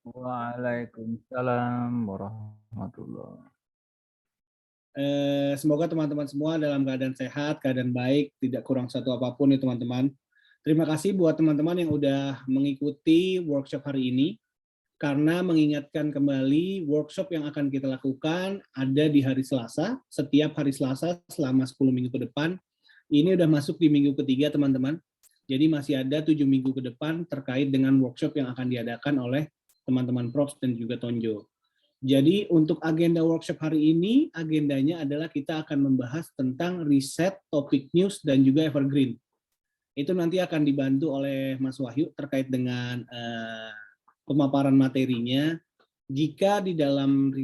Waalaikumsalam warahmatullahi. Semoga teman-teman semua dalam keadaan sehat, keadaan baik, tidak kurang satu apapun ya teman-teman. Terima kasih buat teman-teman yang udah mengikuti workshop hari ini, karena mengingatkan kembali workshop yang akan kita lakukan ada di hari Selasa, setiap hari Selasa selama 10 minggu ke depan. Ini udah masuk di minggu ketiga teman-teman, jadi masih ada 7 minggu ke depan terkait dengan workshop yang akan diadakan oleh teman-teman Prof dan juga Tonjo. Jadi untuk agenda workshop hari ini, agendanya adalah kita akan membahas tentang riset, topik news, dan juga evergreen. Itu nanti akan dibantu oleh Mas Wahyu terkait dengan pemaparan materinya. Jika di dalam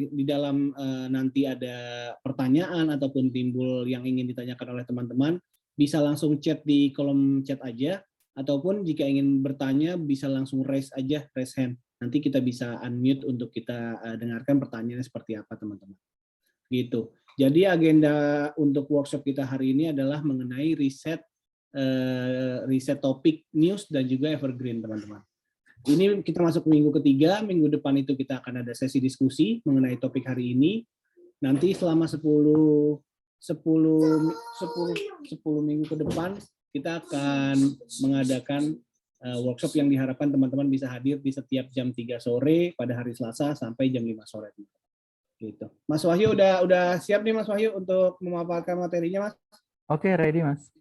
nanti ada pertanyaan ataupun timbul yang ingin ditanyakan oleh teman-teman, bisa langsung chat di kolom chat aja, ataupun jika ingin bertanya bisa langsung raise aja, raise hand. Nanti kita bisa unmute untuk kita dengarkan pertanyaannya seperti apa teman-teman. Gitu. Jadi agenda untuk workshop kita hari ini adalah mengenai riset topik news dan juga evergreen teman-teman. Ini kita masuk ke minggu ketiga, minggu depan itu kita akan ada sesi diskusi mengenai topik hari ini. Nanti selama 10 minggu ke depan kita akan mengadakan workshop yang diharapkan teman-teman bisa hadir di setiap jam 3 sore pada hari Selasa sampai jam 5 sore. Gitu. Mas Wahyu udah siap nih Mas Wahyu untuk memaparkan materinya Mas? Oke, ready Mas.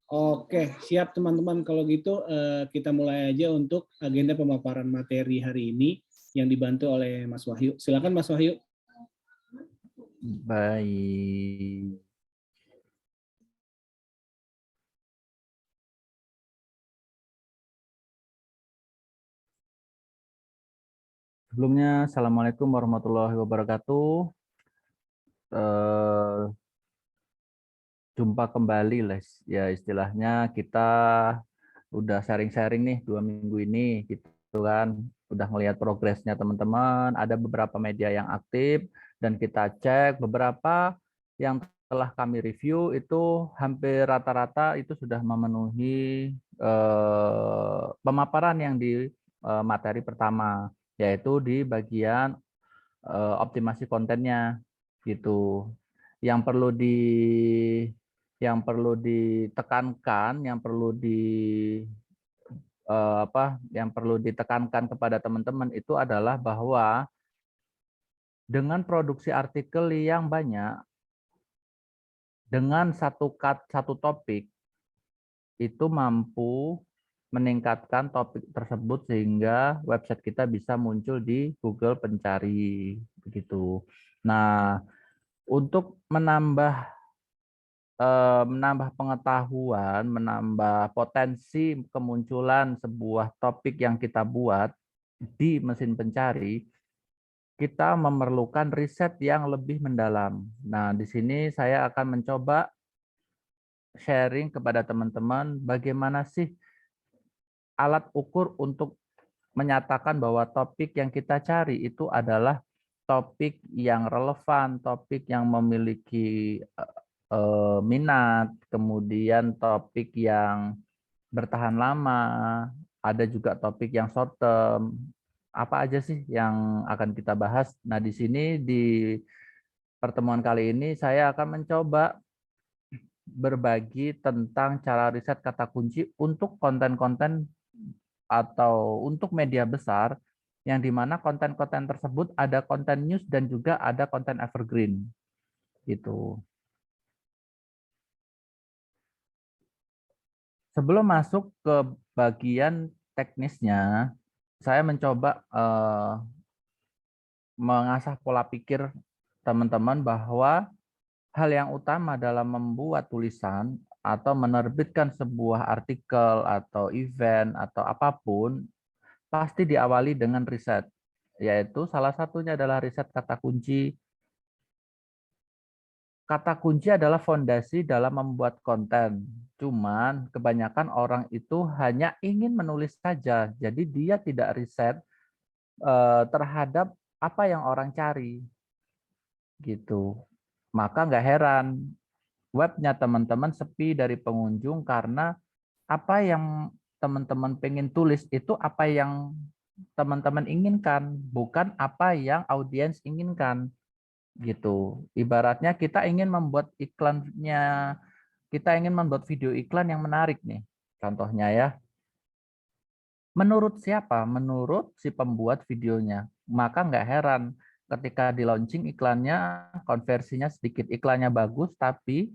Oke, siap teman-teman. Kalau gitu kita mulai aja untuk agenda pemaparan materi hari ini yang dibantu oleh Mas Wahyu. Silakan Mas Wahyu. Baik. Sebelumnya, Assalamualaikum warahmatullahi wabarakatuh. Jumpa kembali, Les. Ya, istilahnya kita udah sharing-sharing nih 2 minggu ini, gitu kan. Udah melihat progresnya teman-teman. Ada beberapa media yang aktif dan kita cek beberapa yang telah kami review itu hampir rata-rata itu sudah memenuhi pemaparan yang di materi pertama, yaitu di bagian optimasi kontennya gitu. Yang perlu ditekankan, yang perlu ditekankan kepada teman-teman itu adalah bahwa dengan produksi artikel yang banyak, dengan satu topik itu mampu meningkatkan topik tersebut sehingga website kita bisa muncul di Google pencari begitu. Nah, untuk menambah pengetahuan, menambah potensi kemunculan sebuah topik yang kita buat di mesin pencari, kita memerlukan riset yang lebih mendalam. Nah, di sini saya akan mencoba sharing kepada teman-teman bagaimana sih alat ukur untuk menyatakan bahwa topik yang kita cari itu adalah topik yang relevan, topik yang memiliki minat, kemudian topik yang bertahan lama, ada juga topik yang short term. Apa aja sih yang akan kita bahas? Nah, di sini di pertemuan kali ini saya akan mencoba berbagi tentang cara riset kata kunci untuk konten-konten atau untuk media besar yang dimana konten-konten tersebut ada konten news dan juga ada konten evergreen gitu. Sebelum masuk ke bagian teknisnya, saya mencoba mengasah pola pikir teman-teman bahwa hal yang utama dalam membuat tulisan atau menerbitkan sebuah artikel atau event atau apapun pasti diawali dengan riset, yaitu salah satunya adalah riset kata kunci. Kata kunci adalah fondasi dalam membuat konten. Cuman kebanyakan orang itu hanya ingin menulis saja, jadi dia tidak riset terhadap apa yang orang cari, gitu. Maka nggak heran webnya teman-teman sepi dari pengunjung karena apa yang teman-teman pengen tulis itu apa yang teman-teman inginkan, bukan apa yang audiens inginkan gitu. Ibaratnya kita ingin membuat iklannya, kita ingin membuat video iklan yang menarik nih. Contohnya ya, menurut siapa? Menurut si pembuat videonya. Maka nggak heran ketika di launching iklannya, konversinya sedikit. Iklannya bagus, tapi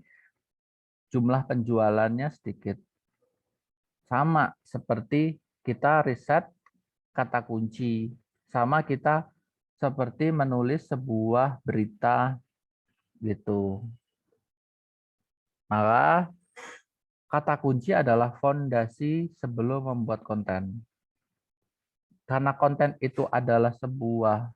jumlah penjualannya sedikit. Sama seperti kita riset kata kunci. Sama kita seperti menulis sebuah berita gitu. Maka kata kunci adalah fondasi sebelum membuat konten. Karena konten itu adalah sebuah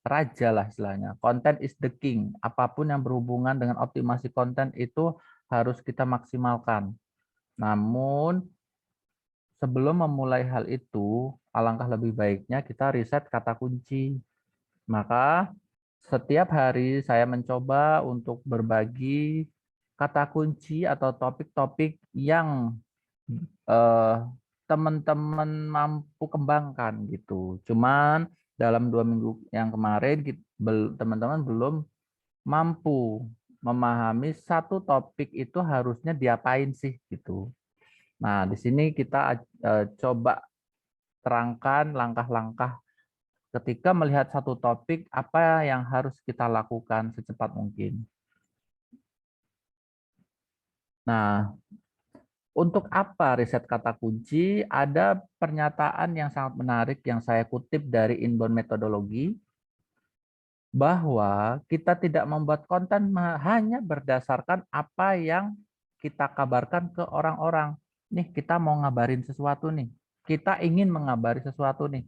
raja lah istilahnya. Konten is the king. Apapun yang berhubungan dengan optimasi konten itu harus kita maksimalkan. Namun sebelum memulai hal itu, alangkah lebih baiknya kita riset kata kunci. Maka setiap hari saya mencoba untuk berbagi kata kunci atau topik-topik yang eh, teman-teman mampu kembangkan gitu. Cuman dalam 2 minggu yang kemarin teman-teman belum mampu memahami satu topik itu harusnya diapain sih gitu. Nah, di sini kita coba terangkan langkah-langkah ketika melihat satu topik apa yang harus kita lakukan secepat mungkin. Nah, untuk apa riset kata kunci? Ada pernyataan yang sangat menarik yang saya kutip dari Inbound Methodology bahwa kita tidak membuat konten hanya berdasarkan apa yang kita kabarkan ke orang-orang. Nih, kita mau ngabarin sesuatu nih. Kita ingin mengabari sesuatu nih.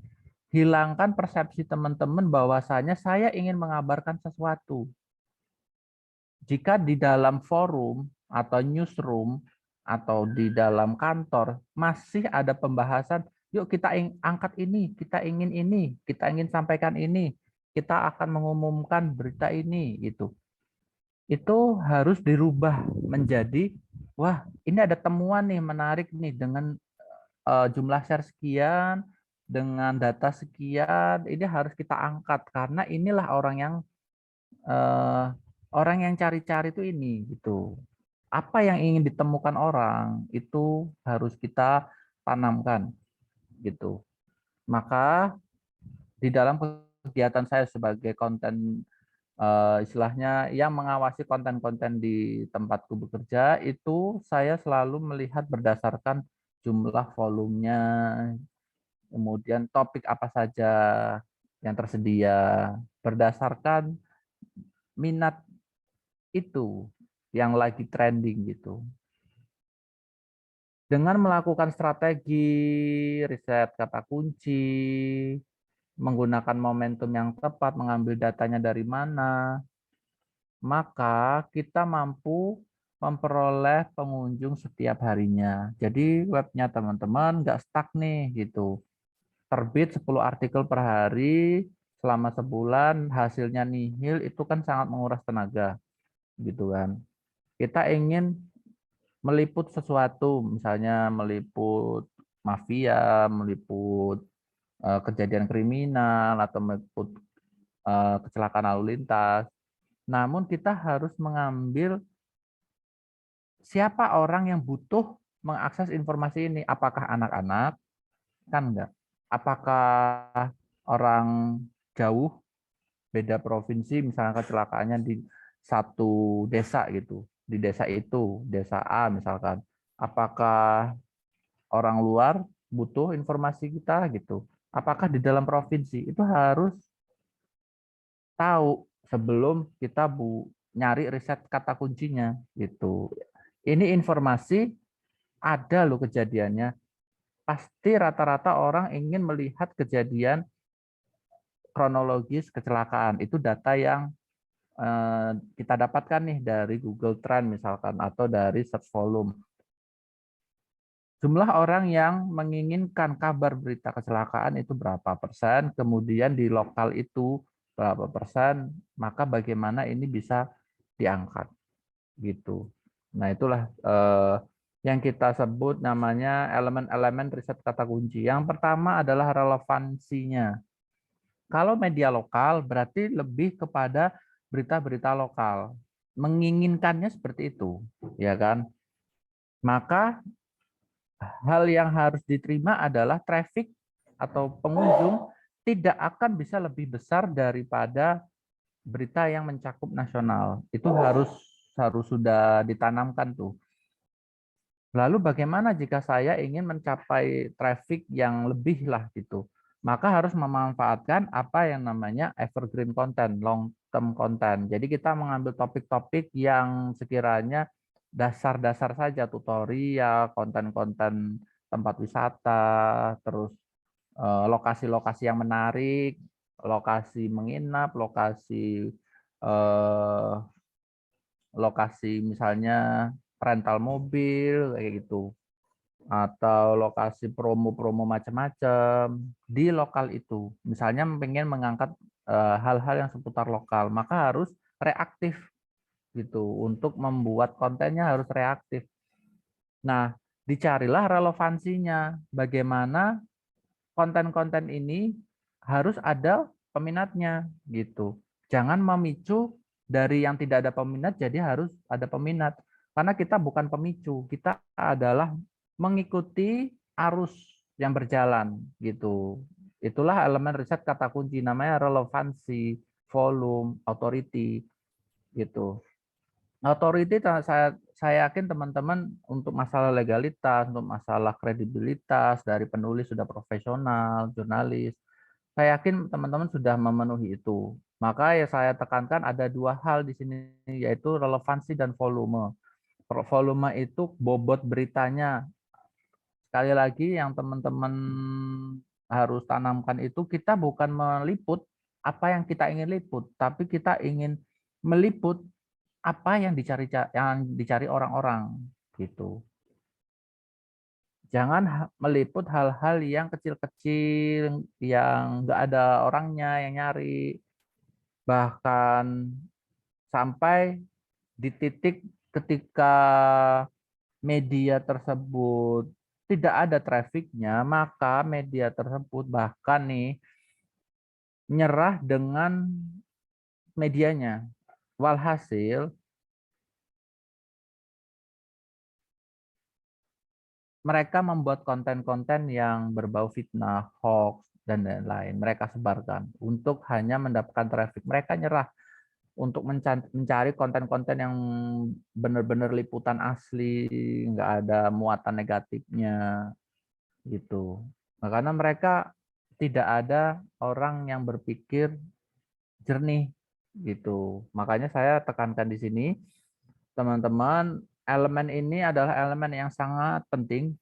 Hilangkan persepsi teman-teman bahwasanya saya ingin mengabarkan sesuatu. Jika di dalam forum atau newsroom atau di dalam kantor masih ada pembahasan, yuk kita angkat ini, kita ingin sampaikan ini, kita akan mengumumkan berita ini, gitu. Itu harus dirubah menjadi, wah ini ada temuan nih menarik nih dengan jumlah share sekian, dengan data sekian, ini harus kita angkat karena inilah eh, orang yang cari-cari itu ini gitu. Apa yang ingin ditemukan orang itu harus kita tanamkan gitu. Maka di dalam kegiatan saya sebagai konten istilahnya yang mengawasi konten-konten di tempatku bekerja itu saya selalu melihat berdasarkan jumlah volumenya, kemudian topik apa saja yang tersedia berdasarkan minat itu yang lagi trending gitu. Dengan melakukan strategi riset kata kunci, menggunakan momentum yang tepat, mengambil datanya dari mana, maka kita mampu memperoleh pengunjung setiap harinya. Jadi webnya teman-teman nggak stuck nih gitu. Terbit 10 artikel per hari selama sebulan, hasilnya nihil, itu kan sangat menguras tenaga gitu kan. Kita ingin meliput sesuatu, misalnya meliput mafia, meliput kejadian kriminal, atau meliput kecelakaan lalu lintas. Namun kita harus mengambil siapa orang yang butuh mengakses informasi ini. Apakah anak-anak? Kan enggak. Apakah orang jauh, beda provinsi, misalnya kecelakaannya di satu desa gitu. Di desa itu, desa A misalkan. Apakah orang luar butuh informasi kita gitu. Apakah di dalam provinsi itu harus tahu sebelum kita nyari riset kata kuncinya gitu. Ini informasi ada loh kejadiannya. Pasti rata-rata orang ingin melihat kejadian kronologis kecelakaan. Itu data yang kita dapatkan nih dari Google Trend misalkan atau dari search volume. Jumlah orang yang menginginkan kabar berita kecelakaan itu berapa persen, kemudian di lokal itu berapa persen, maka bagaimana ini bisa diangkat gitu. Nah, itulah yang kita sebut namanya elemen-elemen riset kata kunci. Yang pertama adalah relevansinya. Kalau media lokal berarti lebih kepada berita-berita lokal. Menginginkannya seperti itu, ya kan? Maka hal yang harus diterima adalah traffic atau pengunjung tidak akan bisa lebih besar daripada berita yang mencakup nasional. Itu harus sudah ditanamkan tuh. Lalu bagaimana jika saya ingin mencapai traffic yang lebih lah gitu? Maka harus memanfaatkan apa yang namanya evergreen content, long term content. Jadi kita mengambil topik-topik yang sekiranya dasar-dasar saja, tutorial, konten-konten tempat wisata, terus lokasi-lokasi yang menarik, lokasi menginap, eh, lokasi misalnya rental mobil kayak gitu, atau lokasi promo-promo macam-macam di lokal itu. Misalnya pengen mengangkat hal-hal yang seputar lokal, maka harus reaktif gitu. Untuk membuat kontennya harus reaktif. Nah, dicarilah relevansinya. Bagaimana konten-konten ini harus ada peminatnya gitu. Jangan memicu dari yang tidak ada peminat jadi harus ada peminat. Karena kita bukan pemicu, kita adalah mengikuti arus yang berjalan gitu. Itulah elemen riset kata kunci namanya relevansi, volume, authority gitu. Authority saya yakin teman-teman untuk masalah legalitas, untuk masalah kredibilitas dari penulis sudah profesional, jurnalis. Saya yakin teman-teman sudah memenuhi itu. Maka ya saya tekankan ada dua hal di sini yaitu relevansi dan volume. Volume itu bobot beritanya. Sekali lagi yang teman-teman harus tanamkan itu kita bukan meliput apa yang kita ingin liput, tapi kita ingin meliput apa yang dicari orang-orang gitu. Jangan meliput hal-hal yang kecil-kecil yang nggak ada orangnya yang nyari, bahkan sampai di titik ketika media tersebut tidak ada trafficnya, maka media tersebut bahkan nih nyerah dengan medianya. Walhasil mereka membuat konten-konten yang berbau fitnah, hoax, dan lain-lain. Mereka sebarkan untuk hanya mendapatkan traffic. Mereka nyerah untuk mencari konten-konten yang benar-benar liputan asli, nggak ada muatan negatifnya, gitu. Nah, karena mereka tidak ada orang yang berpikir jernih, gitu. Makanya saya tekankan di sini, teman-teman, elemen ini adalah elemen yang sangat penting.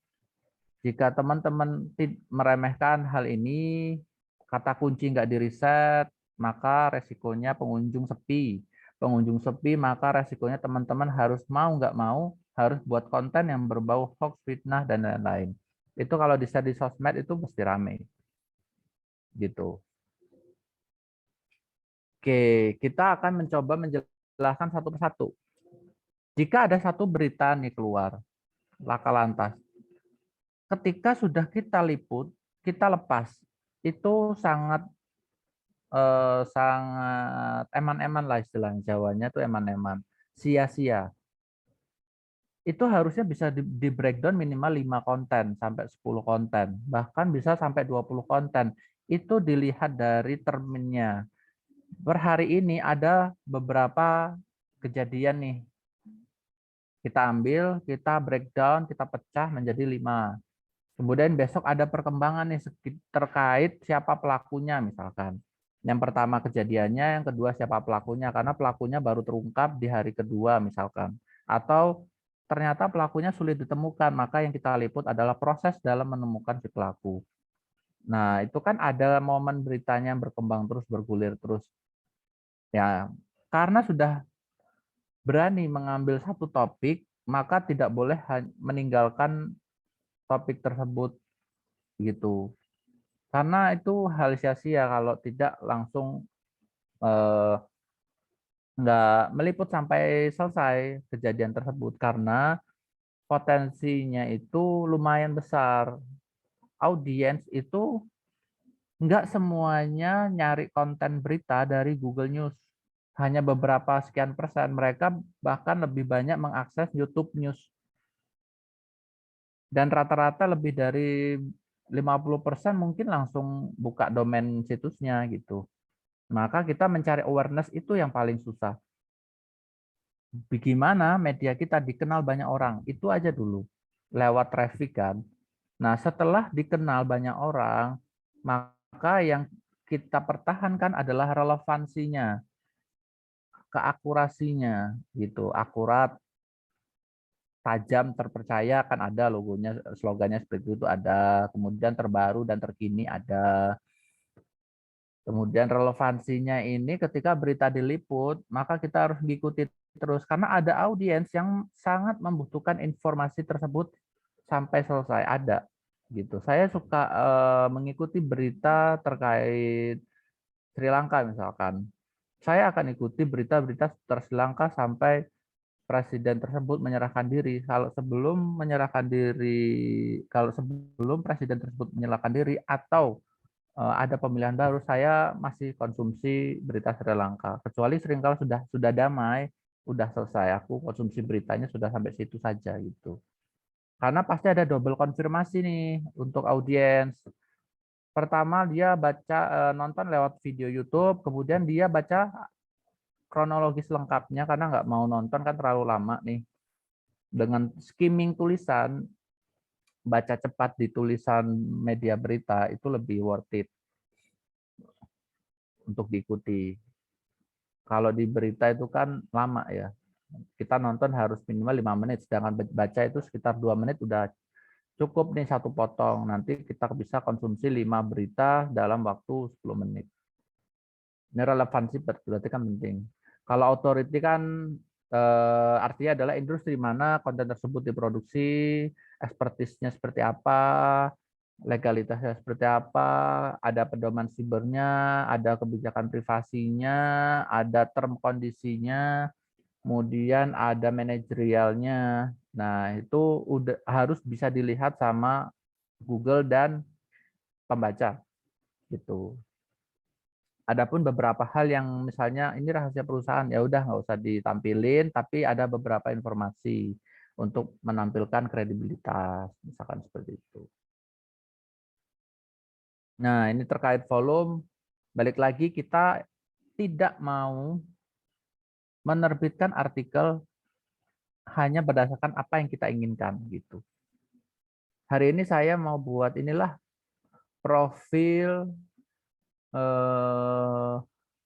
Jika teman-teman meremehkan hal ini, kata kunci nggak diriset, maka resikonya pengunjung sepi. Pengunjung sepi, maka resikonya teman-teman harus mau nggak mau, harus buat konten yang berbau hoax, fitnah, dan lain-lain. Itu kalau di share di sosmed itu pasti rame. Gitu. Oke, kita akan mencoba menjelaskan satu persatu. Jika ada satu berita nih keluar, laka lantas, ketika sudah kita liput, kita lepas, itu sangat eman-eman lah istilahnya, Jawanya tuh eman-eman, sia-sia. Itu harusnya bisa di breakdown minimal 5 konten sampai 10 konten, bahkan bisa sampai 20 konten. Itu dilihat dari terminnya. Per hari ini ada beberapa kejadian nih. Kita ambil, kita breakdown, kita pecah menjadi 5. Kemudian besok ada perkembangan nih terkait siapa pelakunya misalkan. Yang pertama kejadiannya, yang kedua siapa pelakunya, karena pelakunya baru terungkap di hari kedua misalkan. Atau ternyata pelakunya sulit ditemukan, maka yang kita liput adalah proses dalam menemukan si pelaku. Nah, itu kan ada momen beritanya berkembang terus, bergulir terus. Ya, karena sudah berani mengambil satu topik, maka tidak boleh meninggalkan topik tersebut gitu. Karena itu hal sia-sia kalau tidak langsung eh, nggak meliput sampai selesai kejadian tersebut. Karena potensinya itu lumayan besar. Audiens itu nggak semuanya nyari konten berita dari Google News. Hanya beberapa sekian persen. Mereka bahkan lebih banyak mengakses YouTube News. Dan rata-rata lebih dari 50% mungkin langsung buka domain situsnya gitu. Maka kita mencari awareness itu yang paling susah. Bagaimana media kita dikenal banyak orang, itu aja dulu. Lewat traffic kan. Nah, setelah dikenal banyak orang, maka yang kita pertahankan adalah relevansinya, keakurasinya gitu. Akurat, tajam, terpercaya kan ada logonya, slogannya seperti itu ada. Kemudian terbaru dan terkini ada. Kemudian relevansinya ini ketika berita diliput, maka kita harus mengikuti terus karena ada audiens yang sangat membutuhkan informasi tersebut sampai selesai ada gitu. Saya suka mengikuti berita terkait Sri Lanka misalkan. Saya akan ikuti berita-berita Sri Lanka sampai presiden tersebut menyerahkan diri. Kalau sebelum presiden tersebut menyerahkan diri atau ada pemilihan baru, saya masih konsumsi berita Sri Lanka. Kecuali seringkali sudah damai, sudah selesai. Aku konsumsi beritanya sudah sampai situ saja gitu. Karena pasti ada double konfirmasi nih untuk audiens. Pertama dia nonton lewat video YouTube, kemudian dia baca kronologis lengkapnya karena nggak mau nonton kan terlalu lama nih. Dengan skimming tulisan, baca cepat di tulisan media berita itu lebih worth it untuk diikuti. Kalau di berita itu kan lama ya. Kita nonton harus minimal 5 menit, sedangkan baca itu sekitar 2 menit udah cukup nih satu potong. Nanti kita bisa konsumsi 5 berita dalam waktu 10 menit. Ini relevansi berarti kan penting. Kalau authority kan artinya adalah industri mana konten tersebut diproduksi, expertise-nya seperti apa, legalitasnya seperti apa, ada pedoman sibernya, ada kebijakan privasinya, ada term kondisinya, kemudian ada manajerialnya. Nah, itu udah harus bisa dilihat sama Google dan pembaca gitu. Adapun beberapa hal yang misalnya ini rahasia perusahaan, ya udah nggak usah ditampilin, tapi ada beberapa informasi untuk menampilkan kredibilitas, misalkan seperti itu. Nah, ini terkait volume, balik lagi kita tidak mau menerbitkan artikel hanya berdasarkan apa yang kita inginkan gitu. Hari ini saya mau buat inilah profil eh,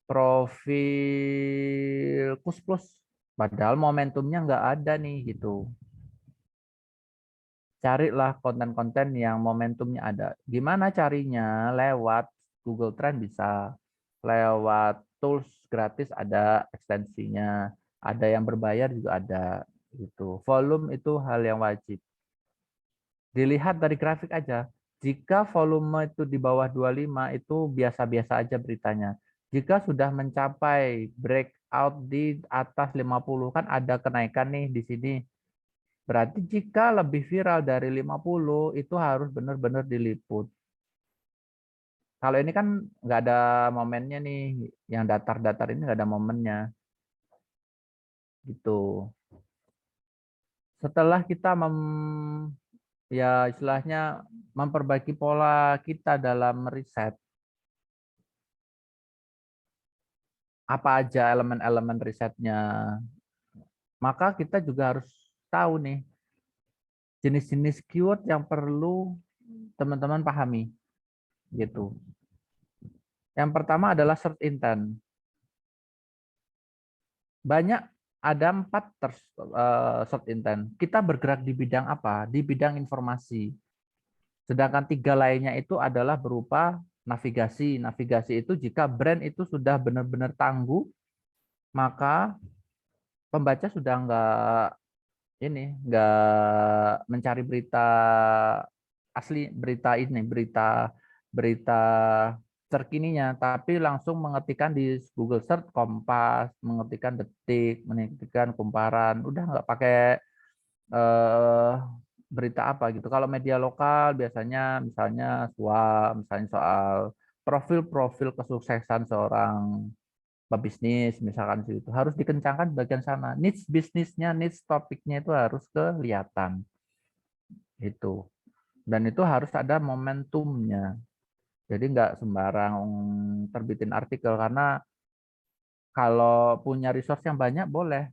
profil kus plus, padahal momentumnya nggak ada nih gitu. Carilah konten-konten yang momentumnya ada. Gimana carinya? Lewat Google Trend bisa, lewat tools gratis ada ekstensinya, ada yang berbayar juga ada. Gitu. Volume itu hal yang wajib. Dilihat dari grafik aja. Jika volume itu di bawah 25 itu biasa-biasa aja beritanya. Jika sudah mencapai breakout di atas 50 kan ada kenaikan nih di sini. Berarti jika lebih viral dari 50 itu harus benar-benar diliput. Kalau ini kan nggak ada momennya nih, yang datar-datar ini nggak ada momennya. Gitu. Setelah kita ya istilahnya memperbaiki pola kita dalam riset, apa aja elemen-elemen risetnya, maka kita juga harus tahu nih jenis-jenis keyword yang perlu teman-teman pahami gitu. Yang pertama adalah search intent. Banyak ada 4 search intent. Kita bergerak di bidang apa? Di bidang informasi. Sedangkan 3 lainnya itu adalah berupa navigasi. Navigasi itu jika brand itu sudah benar-benar tangguh, maka pembaca sudah nggak mencari berita asli, berita berita terkininya, tapi langsung mengetikkan di Google Search Kompas, mengetikkan Detik, mengetikkan Kumparan, udah nggak pakai eh, berita apa gitu. Kalau media lokal biasanya misalnya misalnya soal profil-profil kesuksesan seorang pebisnis misalkan itu harus dikencangkan di bagian sana. Niche bisnisnya, niche topiknya itu harus kelihatan itu. Dan itu harus ada momentumnya. Jadi nggak sembarang terbitin artikel karena kalau punya resource yang banyak boleh,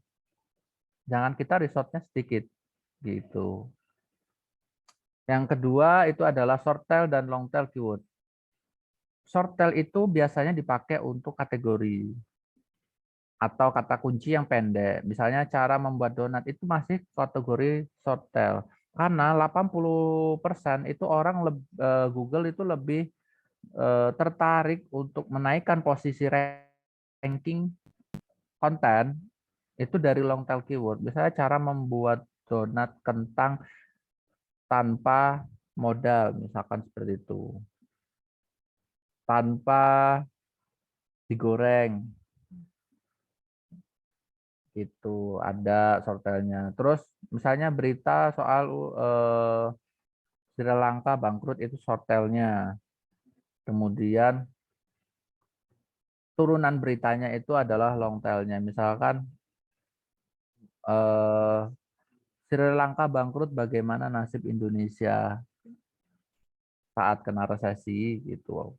jangan kita resource-nya sedikit gitu. Yang kedua itu adalah short tail dan long tail keyword. Short tail itu biasanya dipakai untuk kategori atau kata kunci yang pendek. Misalnya cara membuat donat itu masih kategori short tail. Karena 80% itu orang Google itu lebih tertarik untuk menaikkan posisi ranking konten itu dari long tail keyword. Misalnya cara membuat donat kentang tanpa modal, misalkan seperti itu. Tanpa digoreng, itu ada sortelnya. Terus misalnya berita soal Sri Lanka bangkrut itu sortelnya. Kemudian turunan beritanya itu adalah long tailnya. Misalkan eh, Sri Lanka bangkrut, bagaimana nasib Indonesia saat kena resesi gitu.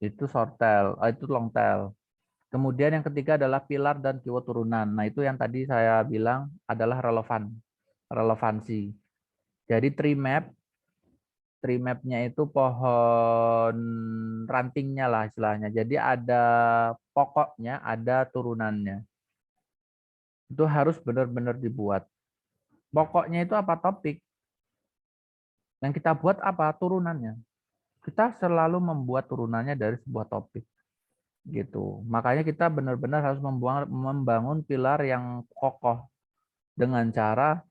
Itu short tail, itu long tail. Kemudian yang ketiga adalah pilar dan keyword turunan. Nah, itu yang tadi saya bilang adalah relevansi. Jadi tree map-nya itu pohon rantingnya lah istilahnya. Jadi ada pokoknya, ada turunannya. Itu harus benar-benar dibuat. Pokoknya itu apa? Topik. Yang kita buat apa? Turunannya. Kita selalu membuat turunannya dari sebuah topik. Gitu. Makanya kita benar-benar harus membangun pilar yang kokoh dengan cara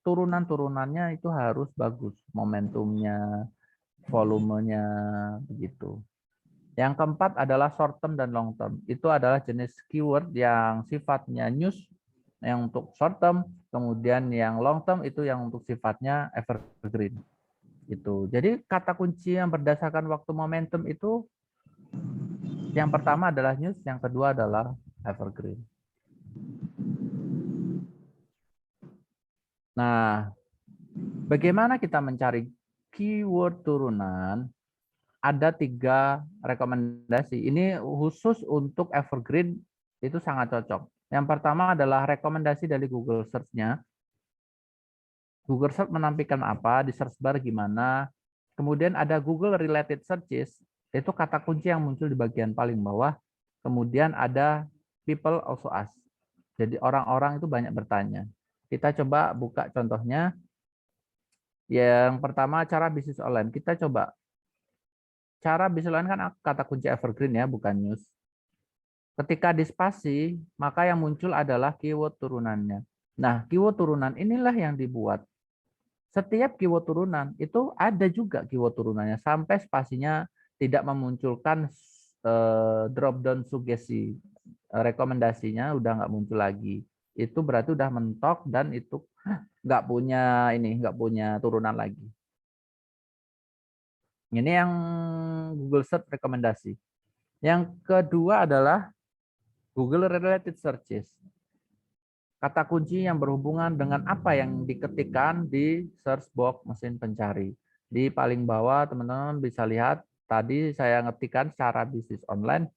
turunan-turunannya itu harus bagus, momentumnya, volumenya, begitu. Yang keempat adalah short term dan long term. Itu adalah jenis keyword yang sifatnya news, yang untuk short term, kemudian yang long term itu yang untuk sifatnya evergreen. Itu. Jadi kata kunci yang berdasarkan waktu momentum itu yang pertama adalah news, yang kedua adalah evergreen. Nah, bagaimana kita mencari keyword turunan? Ada 3 rekomendasi. Ini khusus untuk evergreen itu sangat cocok. Yang pertama adalah rekomendasi dari Google Search-nya. Google Search menampilkan apa, di search bar gimana. Kemudian ada Google Related Searches, itu kata kunci yang muncul di bagian paling bawah. Kemudian ada People Also Ask. Jadi orang-orang itu banyak bertanya. Kita coba buka contohnya. Yang pertama cara bisnis online. Kita coba. Cara bisnis online kan kata kunci evergreen ya, bukan news. Ketika di spasi, maka yang muncul adalah keyword turunannya. Nah, keyword turunan inilah yang dibuat. Setiap keyword turunan itu ada juga keyword turunannya sampai spasinya tidak memunculkan drop down sugesti. Rekomendasinya udah nggak muncul lagi. Itu berarti udah mentok dan itu nggak punya turunan lagi. Ini yang Google Search rekomendasi. Yang kedua adalah Google Related Searches. Kata kunci yang berhubungan dengan apa yang diketikkan di search box mesin pencari. Di paling bawah teman-teman bisa lihat, tadi saya ngetikkan cara bisnis online.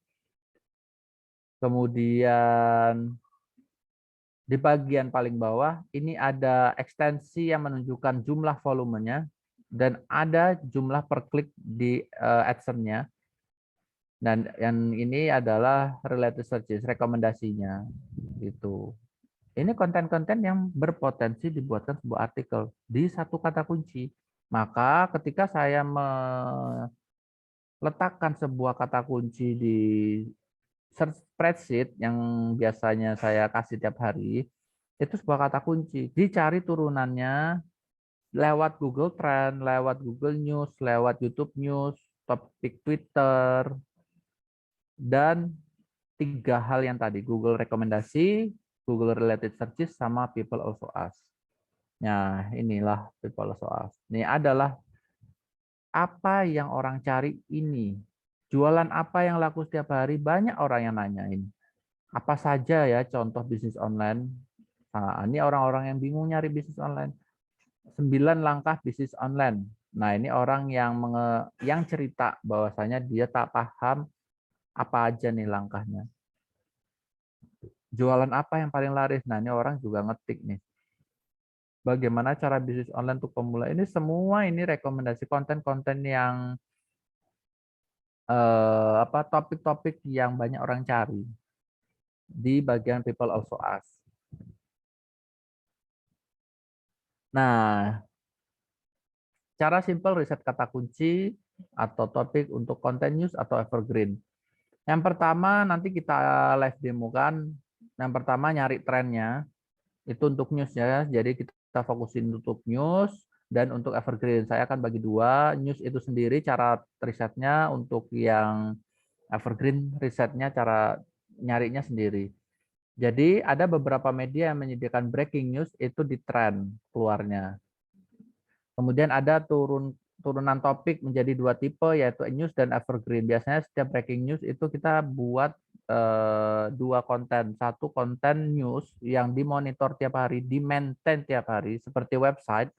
Kemudian di bagian paling bawah, ini ada ekstensi yang menunjukkan jumlah volumenya, dan ada jumlah per klik di AdSense-nya. Dan yang ini adalah related searches, rekomendasinya. Gitu. Ini konten-konten yang berpotensi dibuatkan sebuah artikel di satu kata kunci. Maka ketika saya meletakkan sebuah kata kunci di search spreadsheet yang biasanya saya kasih tiap hari, itu sebuah kata kunci. Dicari turunannya lewat Google Trend, lewat Google News, lewat YouTube News, topik Twitter, dan 3 hal yang tadi, Google rekomendasi, Google related searches sama people also ask. Nah, inilah people also ask. Ini adalah apa yang orang cari ini. Jualan apa yang laku setiap hari, banyak orang yang nanyain. Apa saja ya contoh bisnis online. Nah, ini orang-orang yang bingung nyari bisnis online. 9 langkah bisnis online. Nah, ini orang yang cerita bahwasanya dia tak paham apa aja nih langkahnya. Jualan apa yang paling laris? Nah, ini orang juga ngetik nih. Bagaimana cara bisnis online untuk pemula? Ini semua ini rekomendasi konten-konten yang topik-topik yang banyak orang cari di bagian people also ask. Nah, cara simple riset kata kunci atau topik untuk konten news atau evergreen. Yang pertama nanti kita live demo kan. Yang pertama nyari trennya itu untuk news ya. Jadi kita fokusin untuk news dan untuk evergreen. Saya akan bagi dua. News itu sendiri cara risetnya, untuk yang evergreen risetnya cara nyarinya sendiri. Jadi ada beberapa media yang menyediakan breaking news itu di trend keluarnya. Kemudian ada turunan topik menjadi dua tipe, yaitu news dan evergreen. Biasanya setiap breaking news itu kita buat dua konten. Satu konten news yang dimonitor tiap hari, di-maintain tiap hari, seperti website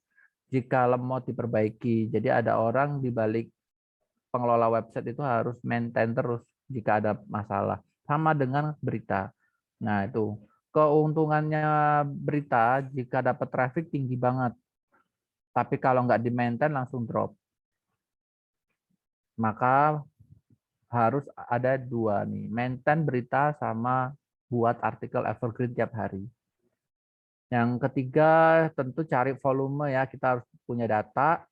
jika mau diperbaiki. Jadi ada orang di balik pengelola website itu harus maintain terus jika ada masalah. Sama dengan berita. Nah, itu keuntungannya berita jika dapat traffic tinggi banget. Tapi kalau nggak di-maintain langsung drop. Maka harus ada dua nih, maintain berita sama buat artikel evergreen tiap hari. Yang ketiga tentu cari volume ya, kita harus punya data.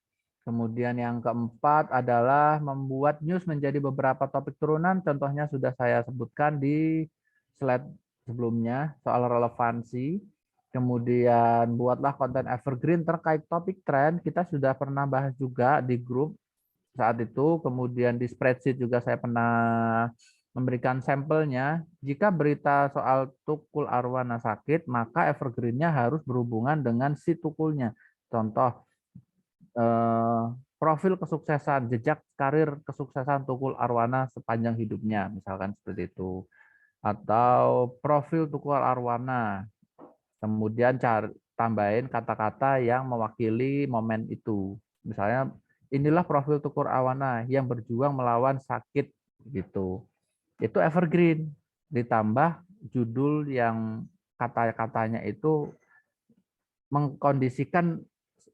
Kemudian yang keempat adalah membuat news menjadi beberapa topik turunan. Contohnya sudah saya sebutkan di slide sebelumnya soal relevansi. Kemudian buatlah konten evergreen terkait topik tren. Kita sudah pernah bahas juga di grup saat itu. Kemudian di spreadsheet juga saya pernah memberikan sampelnya. Jika berita soal Tukul Arwana sakit, maka evergreen-nya harus berhubungan dengan si tukulnya. Contoh, profil kesuksesan, jejak karir kesuksesan Tukul Arwana sepanjang hidupnya, misalkan seperti itu. Atau profil Tukul Arwana, kemudian tambahin kata-kata yang mewakili momen itu. Misalnya, inilah profil Tukul Arwana yang berjuang melawan sakit, gitu. Itu evergreen. Ditambah judul yang kata-katanya itu mengkondisikan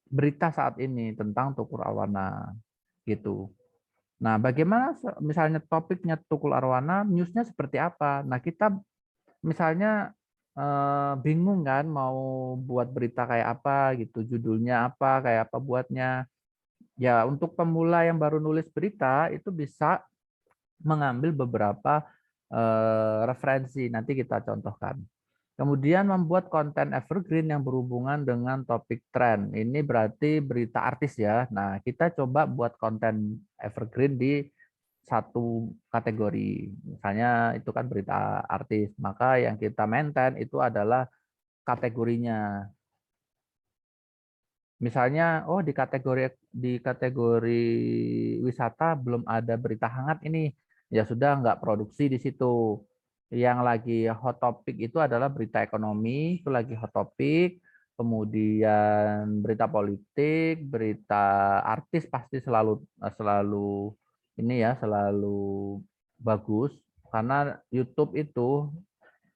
berita saat ini tentang Tukul Arwana gitu. Nah, bagaimana misalnya topiknya Tukul Arwana, newsnya seperti apa? Nah, kita misalnya bingung kan mau buat berita kayak apa gitu, judulnya apa, kayak apa buatnya. Ya, untuk pemula yang baru nulis berita itu bisa mengambil beberapa referensi, nanti kita contohkan. Kemudian membuat konten evergreen yang berhubungan dengan topik tren. Ini berarti berita artis ya. Nah, kita coba buat konten evergreen di satu kategori. Misalnya itu kan berita artis. Maka yang kita maintain itu adalah kategorinya. Misalnya, oh di kategori wisata belum ada berita hangat ini. Ya sudah nggak produksi di situ. Yang lagi hot topic itu adalah berita ekonomi, itu lagi hot topic. Kemudian berita politik, berita artis pasti selalu selalu ini ya, selalu bagus karena YouTube itu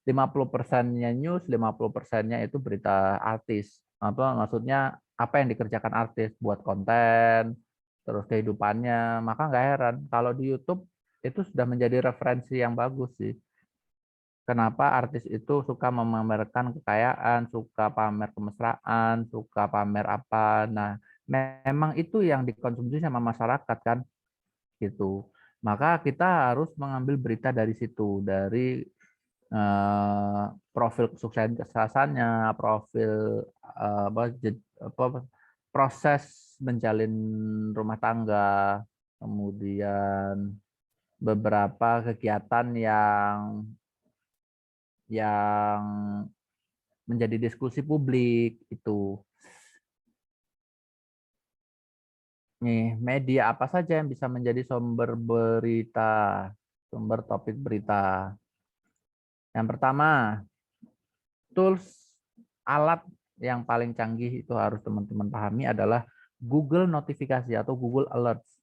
50%-nya news, 50%-nya itu berita artis. Apa maksudnya apa yang dikerjakan artis buat konten, terus kehidupannya. Maka nggak heran kalau di YouTube itu sudah menjadi referensi yang bagus sih. Kenapa artis itu suka memamerkan kekayaan, suka pamer kemesraan, suka pamer apa. Nah, memang itu yang dikonsumsi sama masyarakat kan gitu. Maka kita harus mengambil berita dari situ, dari profil kesuksesannya, profil proses menjalin rumah tangga, kemudian beberapa kegiatan yang menjadi diskusi publik itu. Nih, media apa saja yang bisa menjadi sumber berita, sumber topik berita. Yang pertama, tools alat yang paling canggih itu harus teman-teman pahami adalah Google notifikasi atau Google Alerts.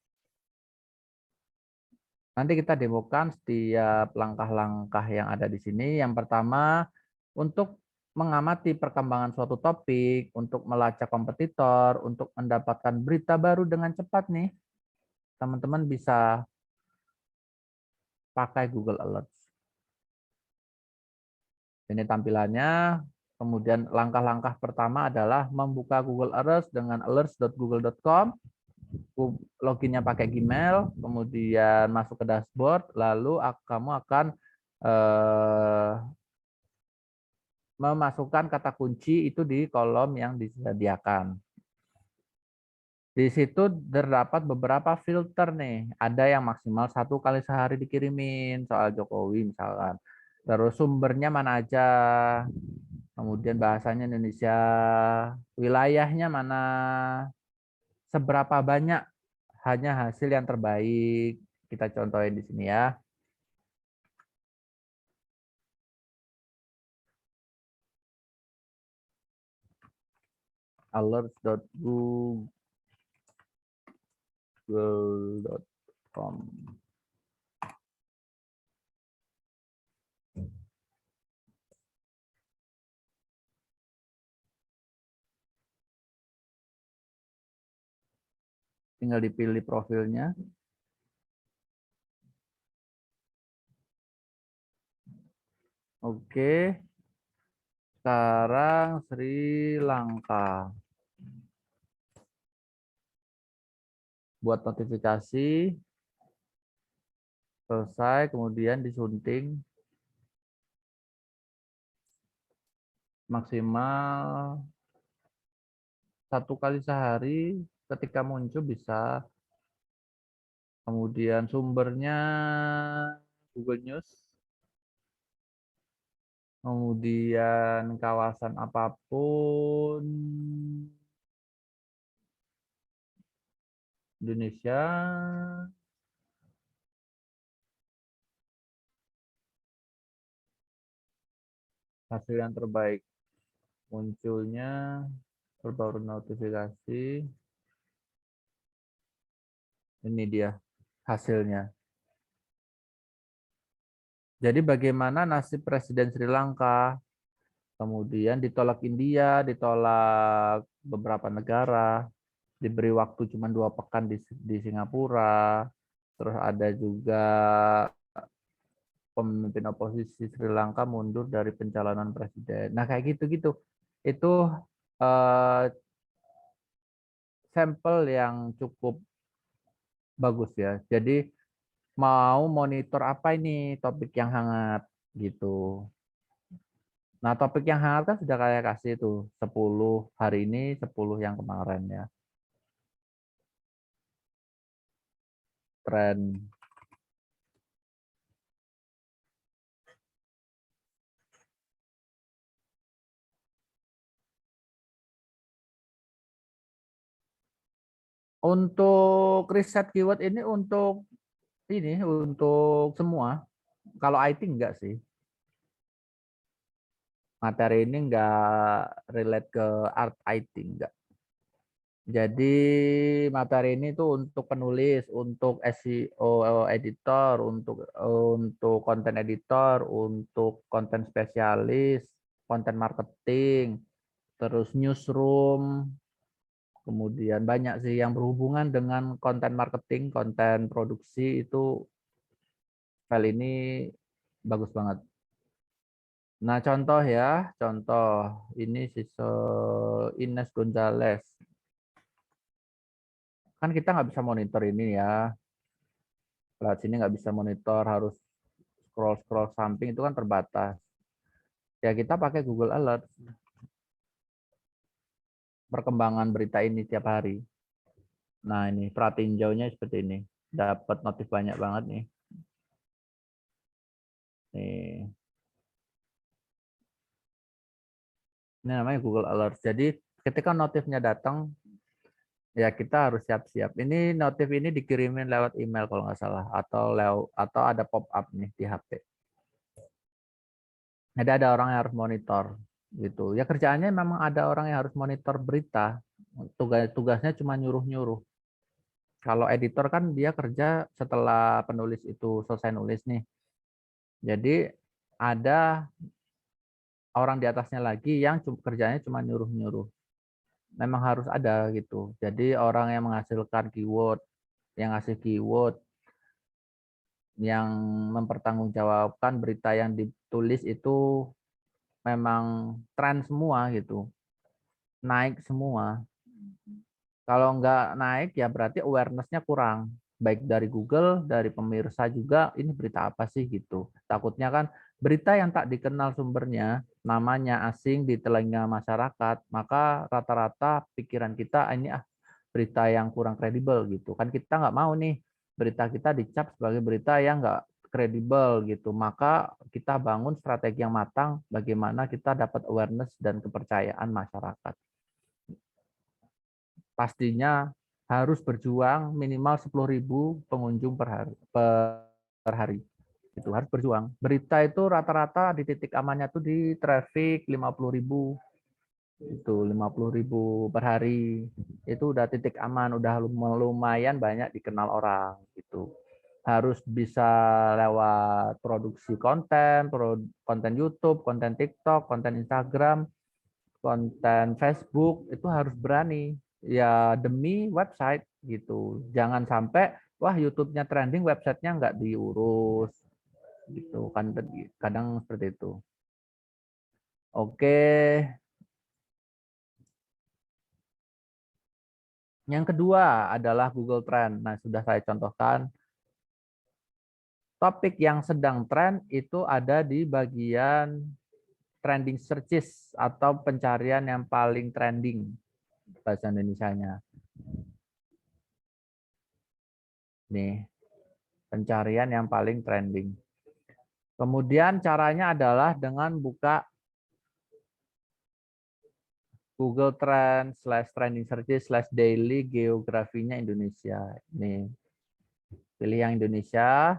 Nanti kita demokan setiap langkah-langkah yang ada di sini. Yang pertama, untuk mengamati perkembangan suatu topik, untuk melacak kompetitor, untuk mendapatkan berita baru dengan cepat nih, teman-teman bisa pakai Google Alerts. Ini tampilannya. Kemudian langkah-langkah pertama adalah membuka Google Alerts dengan alerts.google.com. Loginnya pakai Gmail, kemudian masuk ke dashboard, lalu kamu akan memasukkan kata kunci itu di kolom yang disediakan. Di situ terdapat beberapa filter nih. Ada yang maksimal 1 kali sehari dikirimin soal Jokowi misalkan. Terus sumbernya mana aja. Kemudian bahasanya Indonesia, wilayahnya mana, seberapa banyak hanya hasil yang terbaik. Kita contohin di sini ya. alerts.google.com. Tinggal dipilih profilnya. Oke. Sekarang Sri Lanka. Buat notifikasi. Selesai, kemudian disunting. Maksimal 1 kali sehari, ketika muncul bisa. Kemudian sumbernya Google News. Kemudian kawasan apapun Indonesia. Hasil yang terbaik munculnya, perbarui notifikasi. Ini dia hasilnya. Jadi bagaimana nasib Presiden Sri Lanka? Kemudian ditolak India, ditolak beberapa negara, diberi waktu cuma 2 pekan di Singapura. Terus ada juga pemimpin oposisi Sri Lanka mundur dari pencalonan presiden. Nah kayak gitu-gitu. Itu sampel yang cukup bagus ya. Jadi mau monitor apa ini topik yang hangat gitu. Nah, topik yang hangat kan sudah kayak kasih tuh 10 hari ini, 10 yang kemarin ya. Tren. Untuk riset keyword ini untuk semua. Kalau IT enggak sih. Materi ini enggak relate ke art IT enggak. Jadi materi ini tuh untuk penulis, untuk SEO editor, untuk konten editor, untuk konten spesialis, konten marketing, terus newsroom, kemudian banyak sih yang berhubungan dengan konten marketing, konten produksi itu file ini bagus banget. Nah contoh ya, contoh ini Ines Gonzalez. Kan kita nggak bisa monitor ini ya. Lewat sini nggak bisa monitor, harus scroll samping itu kan terbatas. Ya kita pakai Google Alert. Perkembangan berita ini tiap hari. Nah ini pratinjaunya seperti ini. Dapat notif banyak banget nih. Nih. Ini namanya Google Alert. Jadi ketika notifnya datang, ya kita harus siap-siap. Ini notif ini dikirimin lewat email kalau nggak salah, atau ada pop-up nih di HP. Jadi ada orang yang harus monitor gitu. Ya kerjaannya memang ada orang yang harus monitor berita. Tugasnya cuma nyuruh-nyuruh. Kalau editor kan dia kerja setelah penulis itu selesai nulis nih. Jadi ada orang di atasnya lagi yang kerjanya cuma nyuruh-nyuruh. Memang harus ada gitu. Jadi orang yang menghasilkan keyword, yang ngasih keyword, yang mempertanggungjawabkan berita yang ditulis itu memang tren semua gitu, naik semua. Kalau nggak naik ya berarti awareness-nya kurang, baik dari Google, dari pemirsa juga, ini berita apa sih gitu. Takutnya kan berita yang tak dikenal sumbernya, namanya asing di telinga masyarakat, maka rata-rata pikiran kita ini berita yang kurang kredibel gitu. Kan kita nggak mau nih berita kita dicap sebagai berita yang nggak kredibel gitu. Maka kita bangun strategi yang matang bagaimana kita dapat awareness dan kepercayaan masyarakat. Pastinya harus berjuang minimal 10.000 pengunjung per hari. Itu harus berjuang. Berita itu rata-rata di titik amannya tuh di traffic 50.000. Itu 50.000 per hari. Itu udah titik aman, udah lumayan banyak dikenal orang gitu. Harus bisa lewat produksi konten, konten YouTube, konten TikTok, konten Instagram, konten Facebook, itu harus berani ya demi website gitu. Jangan sampai wah YouTube-nya trending, websitenya nggak diurus gitu kan, kadang seperti itu. Oke, yang kedua adalah Google Trend. Nah, sudah saya contohkan topik yang sedang tren itu ada di bagian trending searches atau pencarian yang paling trending bahasa Indonesianya. Nih, pencarian yang paling trending. Kemudian caranya adalah dengan buka Google Trend /trending searches /daily geografinya Indonesia. Ini pilih yang Indonesia,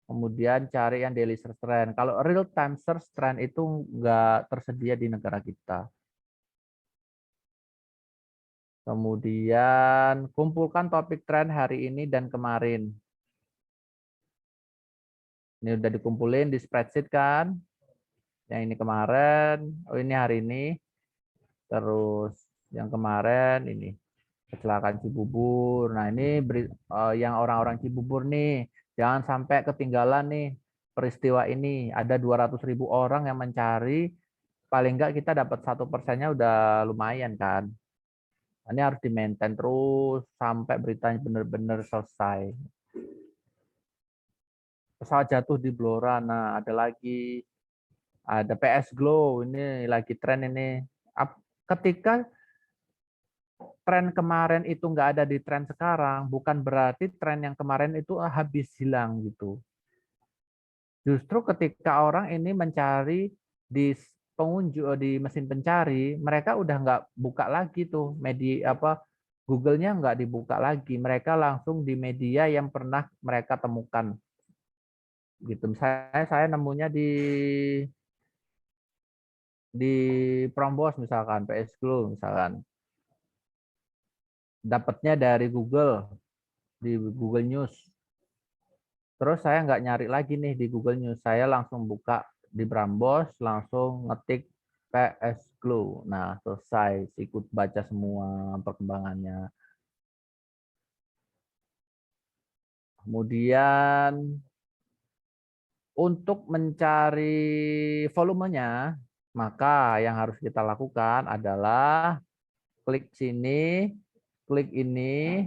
kemudian cari yang daily search trend. Kalau real time search trend itu nggak tersedia di negara kita. Kemudian kumpulkan topik trend hari ini dan kemarin. Ini udah dikumpulin di spreadsheet kan? Yang ini kemarin, oh ini hari ini. Terus yang kemarin ini kecelakaan Cibubur. Nah, ini yang orang-orang Cibubur nih, jangan sampai ketinggalan nih peristiwa ini. Ada 200.000 orang yang mencari, paling enggak kita dapat 1%-nya udah lumayan kan. Ini harus di-maintain terus sampai beritanya benar-benar selesai. Pesawat jatuh di Blora. Nah, ada PS Glow, ini lagi tren ini. Ketika tren kemarin itu nggak ada di tren sekarang, bukan berarti tren yang kemarin itu habis hilang gitu. Justru ketika orang ini mencari di pengunjung di mesin pencari, mereka udah nggak buka lagi tuh media apa Google-nya nggak dibuka lagi, mereka langsung di media yang pernah mereka temukan. Gitu. Saya nemunya di Prambors misalkan, PS Glow misalkan. Dapatnya dari Google, di Google News. Terus saya nggak nyari lagi nih di Google News, saya langsung buka di Prambors, langsung ngetik PS Glow. Nah, selesai, ikut baca semua perkembangannya. Kemudian untuk mencari volumenya, maka yang harus kita lakukan adalah klik sini, klik ini,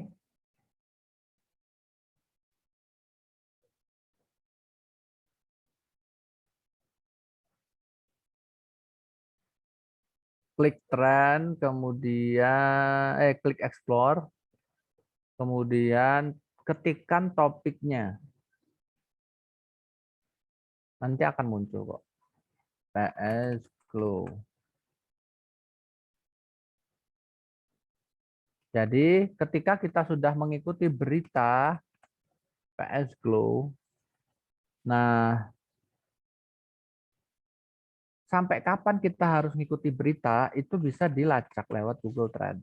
klik trend, kemudian klik explore, kemudian ketikkan topiknya. Nanti akan muncul kok. PS Glow. Jadi ketika kita sudah mengikuti berita PS Glow, nah sampai kapan kita harus mengikuti berita itu bisa dilacak lewat Google Trend.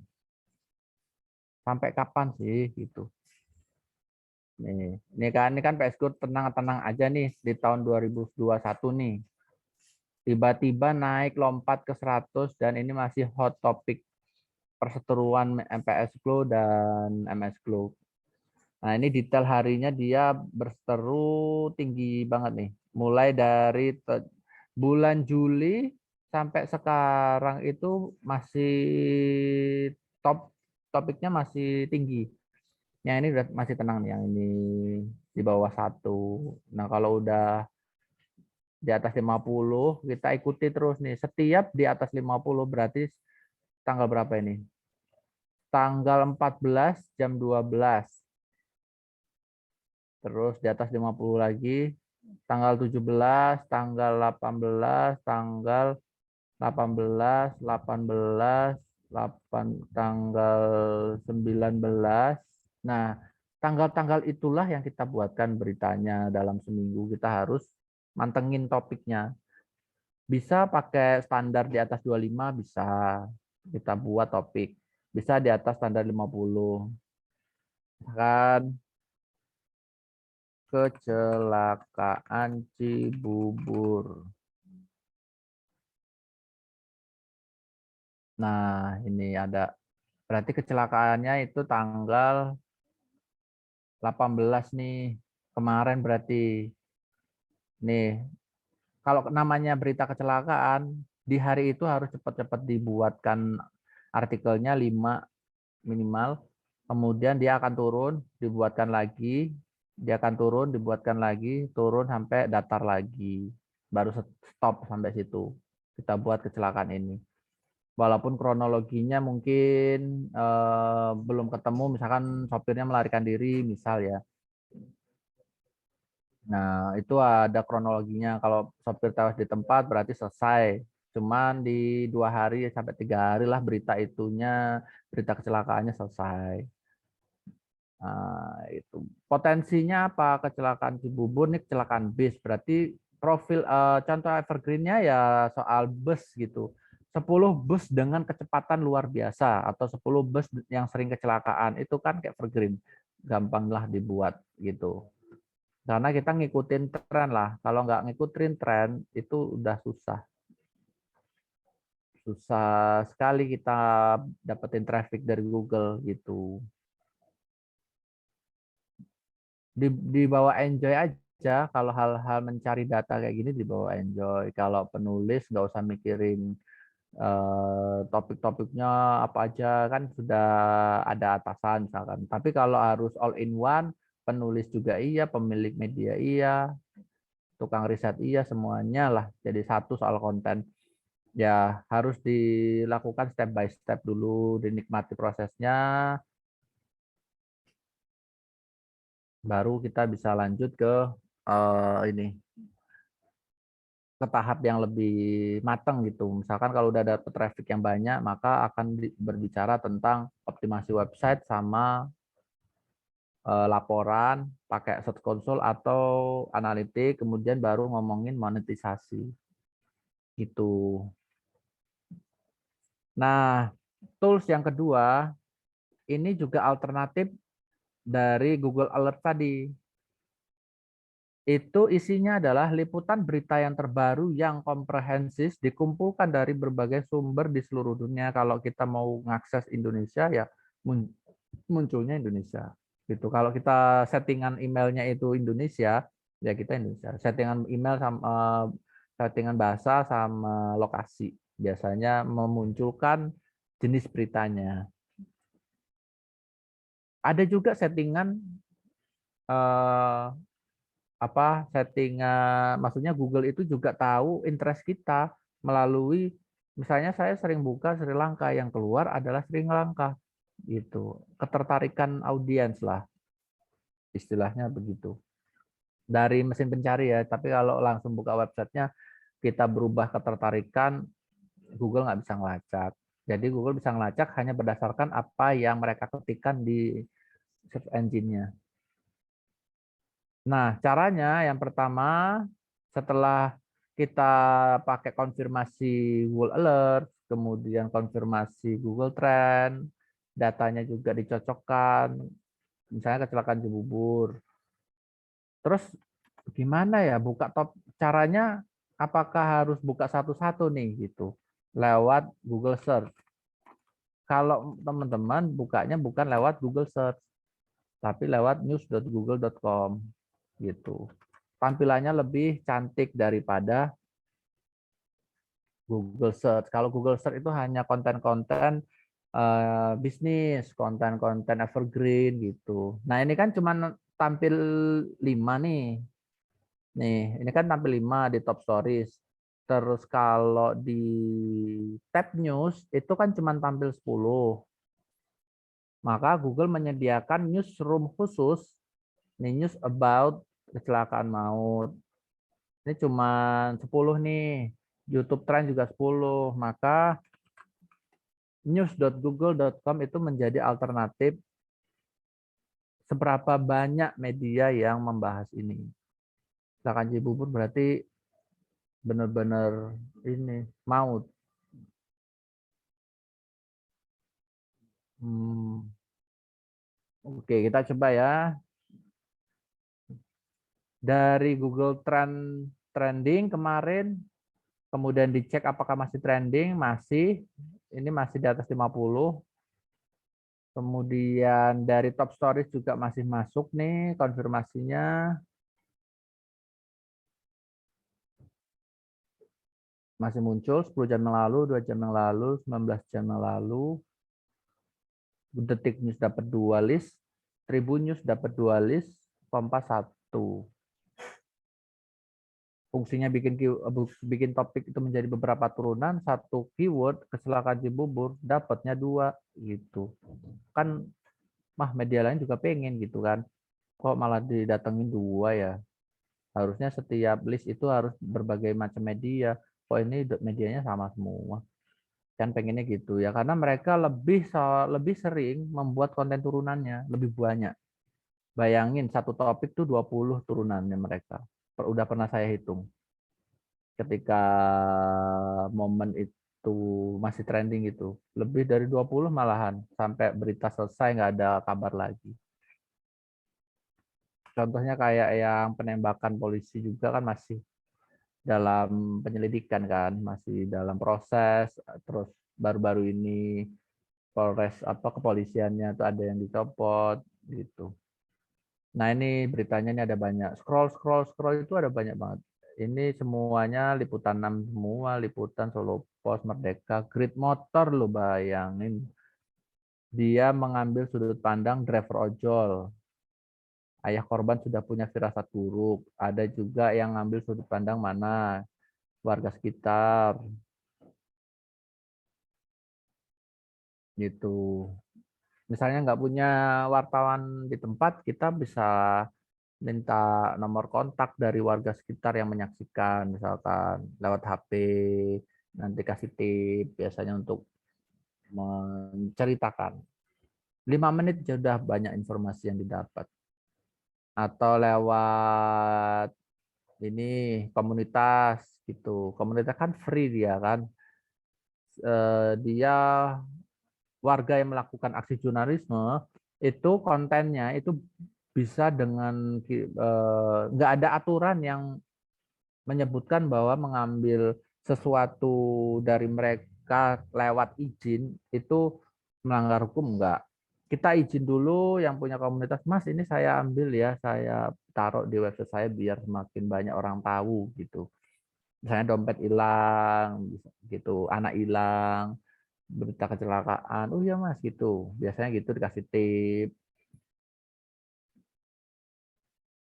Sampai kapan sih gitu. Ini kan PS Glow tenang-tenang aja nih di tahun 2021 nih. Tiba-tiba naik lompat ke 100 dan ini masih hot topic perseteruan PS Glow dan MS Glow. Nah, ini detail harinya dia berseteru tinggi banget nih. Mulai dari bulan Juli sampai sekarang itu masih topiknya masih tinggi. Yang ini udah masih tenang nih, yang ini di bawah 1. Nah, kalau udah di atas 50 kita ikuti terus nih. Setiap di atas 50 berarti tanggal berapa ini? Tanggal 14 jam 12. Terus di atas 50 lagi tanggal 17, tanggal 18, tanggal 18, 18, 8, tanggal 19. Nah, tanggal-tanggal itulah yang kita buatkan beritanya dalam seminggu. Kita harus mantengin topiknya. Bisa pakai standar di atas 25, bisa kita buat topik. Bisa di atas standar 50. Kan kecelakaan Cibubur. Nah, ini ada berarti kecelakaannya itu tanggal 18 nih. Kemarin berarti. Nih, kalau namanya berita kecelakaan, di hari itu harus cepat-cepat dibuatkan artikelnya 5 minimal. Kemudian dia akan turun, dibuatkan lagi, dia akan turun, dibuatkan lagi, turun sampai datar lagi. Baru stop sampai situ. Kita buat kecelakaan ini. Walaupun kronologinya mungkin belum ketemu, misalkan sopirnya melarikan diri, misal ya. Nah, itu ada kronologinya. Kalau sopir tewas di tempat berarti selesai. Cuman di 2 hari sampai 3 hari lah berita itunya, berita kecelakaannya selesai. Nah, itu potensinya apa kecelakaan Cibubur ini kecelakaan bis. Berarti profil contoh evergreen-nya ya soal bus gitu. 10 bus dengan kecepatan luar biasa atau 10 bus yang sering kecelakaan itu kan kayak evergreen. Gampanglah dibuat gitu. Karena kita ngikutin tren lah. Kalau nggak ngikutin tren itu udah susah. Susah sekali kita dapetin traffic dari Google gitu. Dibawa enjoy aja kalau hal-hal mencari data kayak gini dibawa enjoy. Kalau penulis nggak usah mikirin topik-topiknya apa aja kan sudah ada atasan misalkan. Tapi kalau harus all in one, penulis juga iya, pemilik media iya, tukang riset iya, semuanya lah jadi satu soal konten. Ya harus dilakukan step by step dulu, dinikmati prosesnya, baru kita bisa lanjut ke ini ke tahap yang lebih matang gitu. Misalkan kalau udah dapet traffic yang banyak, maka akan berbicara tentang optimasi website sama laporan pakai Search Console atau analitik, kemudian baru ngomongin monetisasi. Gitu. Nah, tools yang kedua ini juga alternatif dari Google Alert tadi. Itu isinya adalah liputan berita yang terbaru yang komprehensif dikumpulkan dari berbagai sumber di seluruh dunia. Kalau kita mau mengakses Indonesia ya munculnya Indonesia. Gitu. Kalau kita settingan emailnya itu Indonesia, ya kita Indonesia. Settingan email sama settingan bahasa sama lokasi biasanya memunculkan jenis beritanya. Ada juga settingan settingan, maksudnya Google itu juga tahu interest kita melalui misalnya saya sering buka Sri Lanka, yang keluar adalah Sri Lanka gitu, ketertarikan audiens lah istilahnya begitu dari mesin pencari ya. Tapi kalau langsung buka websitenya kita berubah ketertarikan, Google nggak bisa ngelacak Jadi Google bisa ngelacak hanya berdasarkan apa yang mereka ketikkan di search engine-nya. Nah, caranya yang pertama, setelah kita pakai konfirmasi Google Alert, kemudian konfirmasi Google Trend, datanya juga dicocokkan, misalnya kecelakaan Cibubur. Terus gimana ya buka top caranya? Apakah harus buka satu-satu nih gitu lewat Google Search? Kalau teman-teman bukanya bukan lewat Google Search, tapi lewat news.google.com gitu. Tampilannya lebih cantik daripada Google Search. Kalau Google Search itu hanya konten-konten bisnis, konten-konten evergreen gitu. Nah ini kan cuma tampil 5 nih. Nih, ini kan tampil 5 di top stories. Terus kalau di tab news itu kan cuma tampil 10. Maka Google menyediakan newsroom khusus, nih news about kecelakaan maut. Ini cuma 10 nih. YouTube Trend juga 10. Maka news.google.com itu menjadi alternatif seberapa banyak media yang membahas ini. Kecelakaan Cibubur berarti benar-benar ini maut. Oke, kita coba ya. Dari Google Trending kemarin, kemudian dicek apakah masih trending, masih. Ini masih di atas 50. Kemudian dari top stories juga masih masuk nih konfirmasinya. Masih muncul 10 jam yang lalu, 2 jam yang lalu, 19 jam yang lalu. Detik News dapat 2 list, Tribun News dapat 2 list, Kompas 1. Fungsinya bikin topik itu menjadi beberapa turunan, satu keyword kecelakaan Cibubur dapatnya 2 gitu. Kan media lain juga pengen gitu kan. Kok malah didatengin 2 ya? Harusnya setiap list itu harus berbagai macam media. Kok ini medianya sama semua? Kan pengennya gitu ya, karena mereka lebih sering membuat konten turunannya lebih banyak. Bayangin satu topik tuh 20 turunannya mereka. Udah pernah saya hitung. Ketika momen itu masih trending itu, lebih dari 20 malahan, sampai berita selesai nggak ada kabar lagi. Contohnya kayak yang penembakan polisi juga kan masih dalam penyelidikan kan, masih dalam proses. Terus baru-baru ini Polres kepolisiannya tuh ada yang dicopot gitu. Nah ini beritanya ini ada banyak. Scroll itu ada banyak banget. Ini semuanya liputan 6 semua, liputan Solo Pos, Merdeka, Grid Motor lo bayangin. Dia mengambil sudut pandang driver ojol. Ayah korban sudah punya firasat buruk. Ada juga yang ngambil sudut pandang mana? Warga sekitar. Gitu. Misalnya nggak punya wartawan di tempat, kita bisa minta nomor kontak dari warga sekitar yang menyaksikan, misalkan lewat HP, nanti kasih tip biasanya untuk menceritakan. 5 menit sudah banyak informasi yang didapat. Atau lewat ini komunitas gitu. Komunitas kan free dia kan. Dia warga yang melakukan aksi jurnalisme itu kontennya itu bisa dengan nggak ada aturan yang menyebutkan bahwa mengambil sesuatu dari mereka lewat izin itu melanggar hukum. Enggak. Kita izin dulu yang punya komunitas, Mas ini saya ambil ya, saya taruh di website saya biar semakin banyak orang tahu gitu. Misalnya dompet hilang, gitu, anak hilang, berita kecelakaan, oh ya Mas gitu. Biasanya gitu dikasih tip.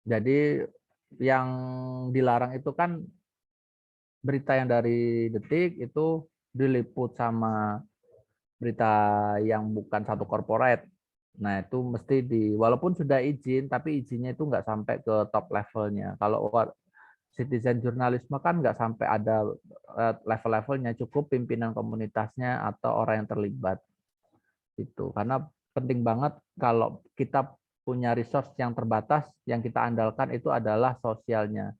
Jadi yang dilarang itu kan berita yang dari Detik itu diliput sama berita yang bukan satu corporate. Nah itu mesti walaupun sudah izin, tapi izinnya itu nggak sampai ke top levelnya. Kalau citizen jurnalisme kan nggak sampai ada level-levelnya, cukup pimpinan komunitasnya atau orang yang terlibat itu. Karena penting banget kalau kita punya resource yang terbatas, yang kita andalkan itu adalah sosialnya,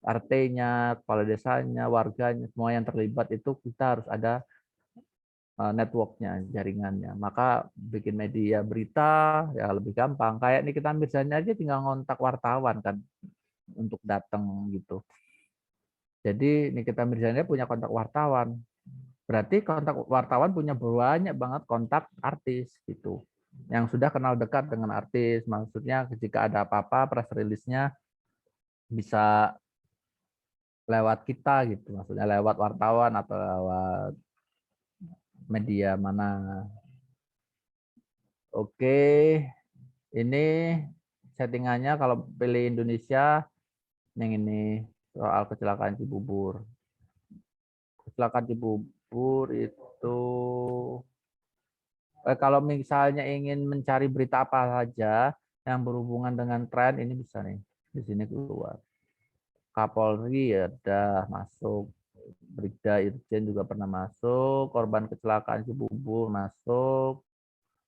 RT-nya, kepala desanya, warganya, semua yang terlibat itu kita harus ada networknya, jaringannya. Maka bikin media berita ya lebih gampang. Kayak Nikita Mirzani aja tinggal ngontak wartawan kan untuk datang gitu. Jadi Nikita Mirzani punya kontak wartawan. Berarti kontak wartawan punya banyak banget kontak artis gitu. Yang sudah kenal dekat dengan artis. Maksudnya jika ada apa-apa press release-nya bisa lewat kita gitu. Maksudnya lewat wartawan atau lewat media mana. Oke, ini settingannya kalau pilih Indonesia yang ini soal kecelakaan Cibubur. Kecelakaan Cibubur itu kalau misalnya ingin mencari berita apa saja yang berhubungan dengan tren ini bisa nih di sini keluar. Kapolri ada masuk, Brigda Irjen juga pernah masuk, korban kecelakaan Cibubur masuk,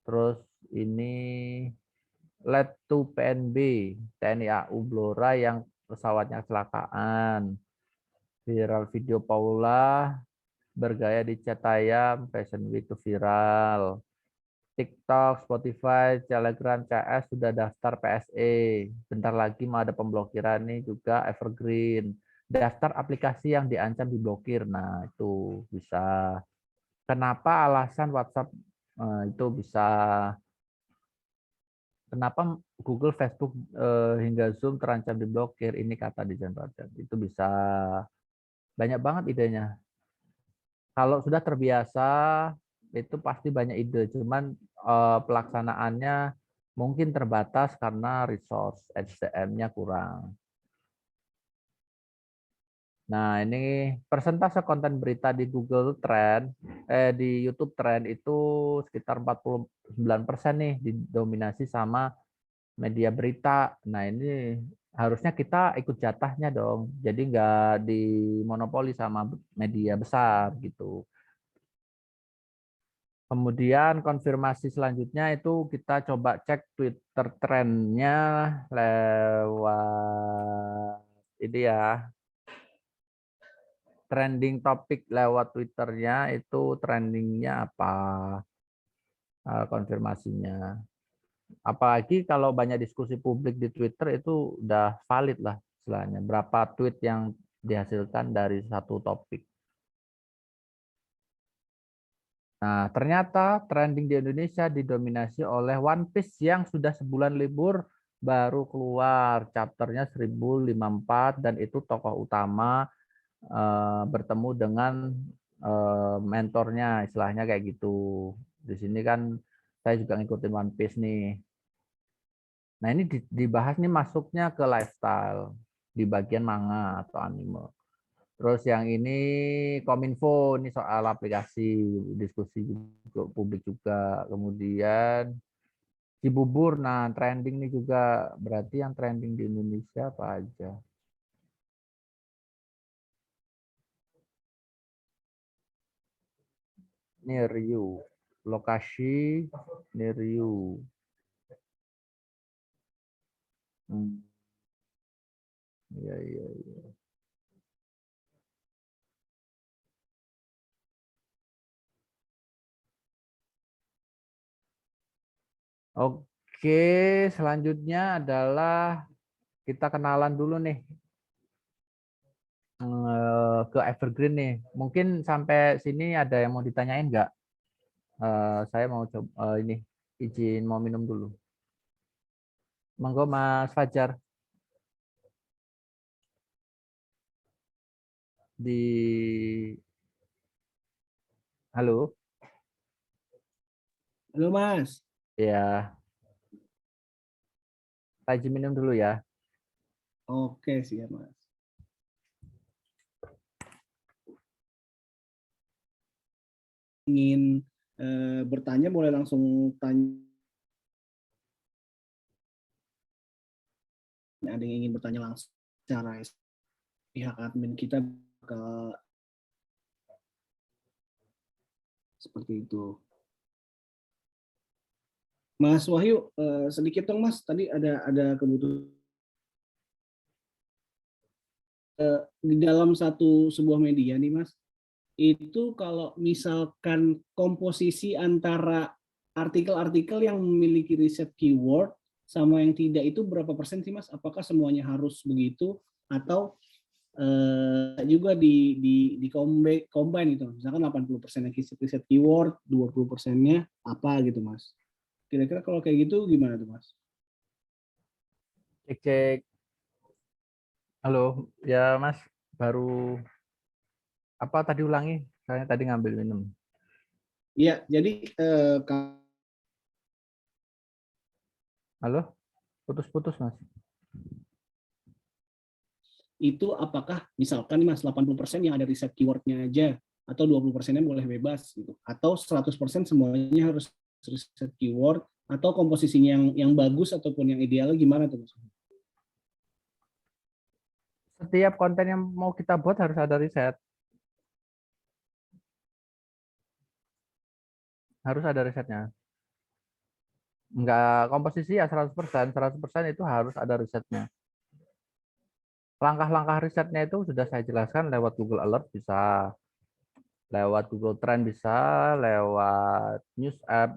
terus ini Let to PNB TNI AU Blora yang pesawatnya kecelakaan, viral video Paula bergaya di Cetayam Fashion Week viral. TikTok, Spotify, Telegram, CS sudah daftar PSE. Bentar lagi mau ada pemblokiran nih juga Evergreen. Daftar aplikasi yang diancam diblokir. Nah, itu bisa. Kenapa alasan WhatsApp itu bisa? Kenapa Google, Facebook hingga Zoom terancam diblokir? Ini kata Dijan Raden. Itu bisa banyak banget idenya. Kalau sudah terbiasa itu pasti banyak ide, cuman pelaksanaannya mungkin terbatas karena resource SDM-nya kurang. Nah, ini persentase konten berita di Google Trend, di YouTube Trend itu sekitar 49% nih didominasi sama media berita. Nah, ini harusnya kita ikut jatahnya dong. Jadi nggak dimonopoli sama media besar gitu. Kemudian konfirmasi selanjutnya itu kita coba cek Twitter trendnya lewat ini ya. Trending topik lewat Twitternya itu trendingnya apa, konfirmasinya. Apalagi kalau banyak diskusi publik di Twitter itu udah valid lah istilahnya. Berapa tweet yang dihasilkan dari satu topik. Nah, ternyata trending di Indonesia didominasi oleh One Piece yang sudah sebulan libur baru keluar. Chapternya 1054 dan itu tokoh utama bertemu dengan mentornya, istilahnya kayak gitu. Di sini kan saya juga ngikutin One Piece nih. Nah, ini dibahas nih masuknya ke lifestyle di bagian manga atau anime. Terus yang ini Kominfo, ini soal aplikasi, diskusi juga, publik juga. Kemudian Cibubur, nah trending nih juga, berarti yang trending di Indonesia apa aja? Near you, lokasi near you. Iya, iya, iya. Oke, selanjutnya adalah kita kenalan dulu nih ke Evergreen nih. Mungkin sampai sini ada yang mau ditanyain nggak? Saya mau coba ini izin mau minum dulu. Monggo Mas Fajar di halo. Halo Mas. Ya, saya izin minum dulu ya. Oke, siap Mas. Ingin bertanya boleh langsung tanya. Ada yang ingin bertanya langsung secara pihak admin kita ke seperti itu. Mas Wahyu, sedikit dong Mas, tadi ada kebutuhan di dalam sebuah media nih Mas, itu kalau misalkan komposisi antara artikel-artikel yang memiliki riset keyword sama yang tidak itu berapa persen sih Mas? Apakah semuanya harus begitu atau juga di combine gitu, misalkan 80% yang riset keyword, 20%-nya apa gitu Mas? Kira-kira kalau kayak gitu gimana tuh Mas? Cek cek. Halo, ya Mas, baru apa tadi ulangi? Saya tadi ngambil minum. Iya, jadi Halo, putus-putus Mas. itu apakah misalkan nih Mas 80% yang ada riset keywordnya aja atau 20%-nya boleh bebas gitu atau 100% semuanya harus riset keyword atau komposisinya yang bagus ataupun yang ideal gimana tuh Mas? Setiap konten yang mau kita buat harus ada riset. Harus ada risetnya. Enggak komposisi ya 100%, 100% itu harus ada risetnya. Langkah-langkah risetnya itu sudah saya jelaskan lewat Google Alert bisa, lewat Google Trend bisa, lewat news app,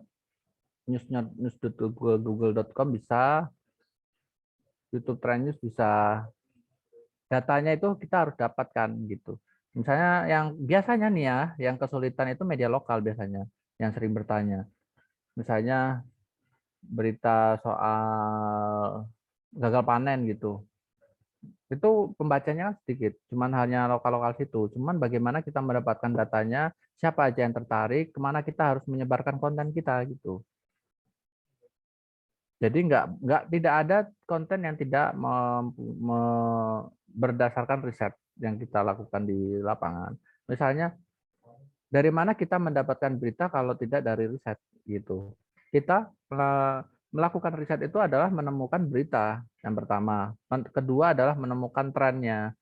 news.google.com bisa, YouTube Trend News bisa. Datanya itu kita harus dapatkan gitu. Misalnya yang biasanya nih ya, yang kesulitan itu media lokal biasanya, yang sering bertanya. Misalnya berita soal gagal panen gitu. Itu pembacanya sedikit, cuman hanya lokal-lokal situ. Cuman bagaimana kita mendapatkan datanya, siapa aja yang tertarik, kemana kita harus menyebarkan konten kita gitu. Jadi tidak ada konten yang tidak berdasarkan riset yang kita lakukan di lapangan. Misalnya dari mana kita mendapatkan berita kalau tidak dari riset gitu. Kita melakukan riset itu adalah menemukan berita yang pertama. Kedua adalah menemukan trennya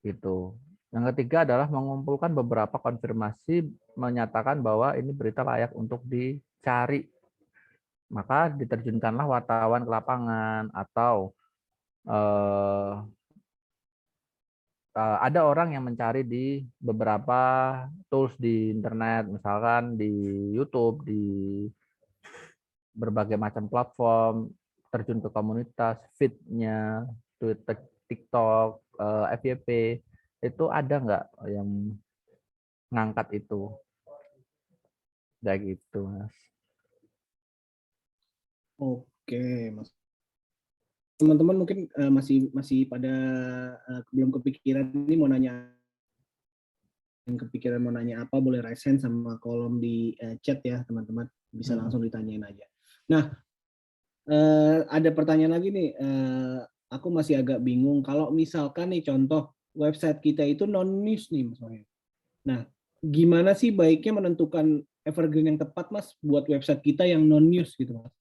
gitu. Yang ketiga adalah mengumpulkan beberapa konfirmasi menyatakan bahwa ini berita layak untuk dicari. Maka diterjunkanlah wartawan ke lapangan atau ada orang yang mencari di beberapa tools di internet, misalkan di YouTube, di berbagai macam platform, terjun ke komunitas, feed-nya, Twitter, TikTok, FYP, itu ada nggak yang ngangkat itu? Kayak gitu, Mas. Oke, Mas. Teman-teman mungkin masih pada belum kepikiran ini mau nanya apa boleh raise hand sama kolom di chat ya teman-teman, bisa langsung ditanyain aja. Nah, ada pertanyaan lagi nih, aku masih agak bingung kalau misalkan nih contoh website kita itu non news nih Mas Wahyu. Nah, gimana sih baiknya menentukan evergreen yang tepat Mas buat website kita yang non news gitu Mas?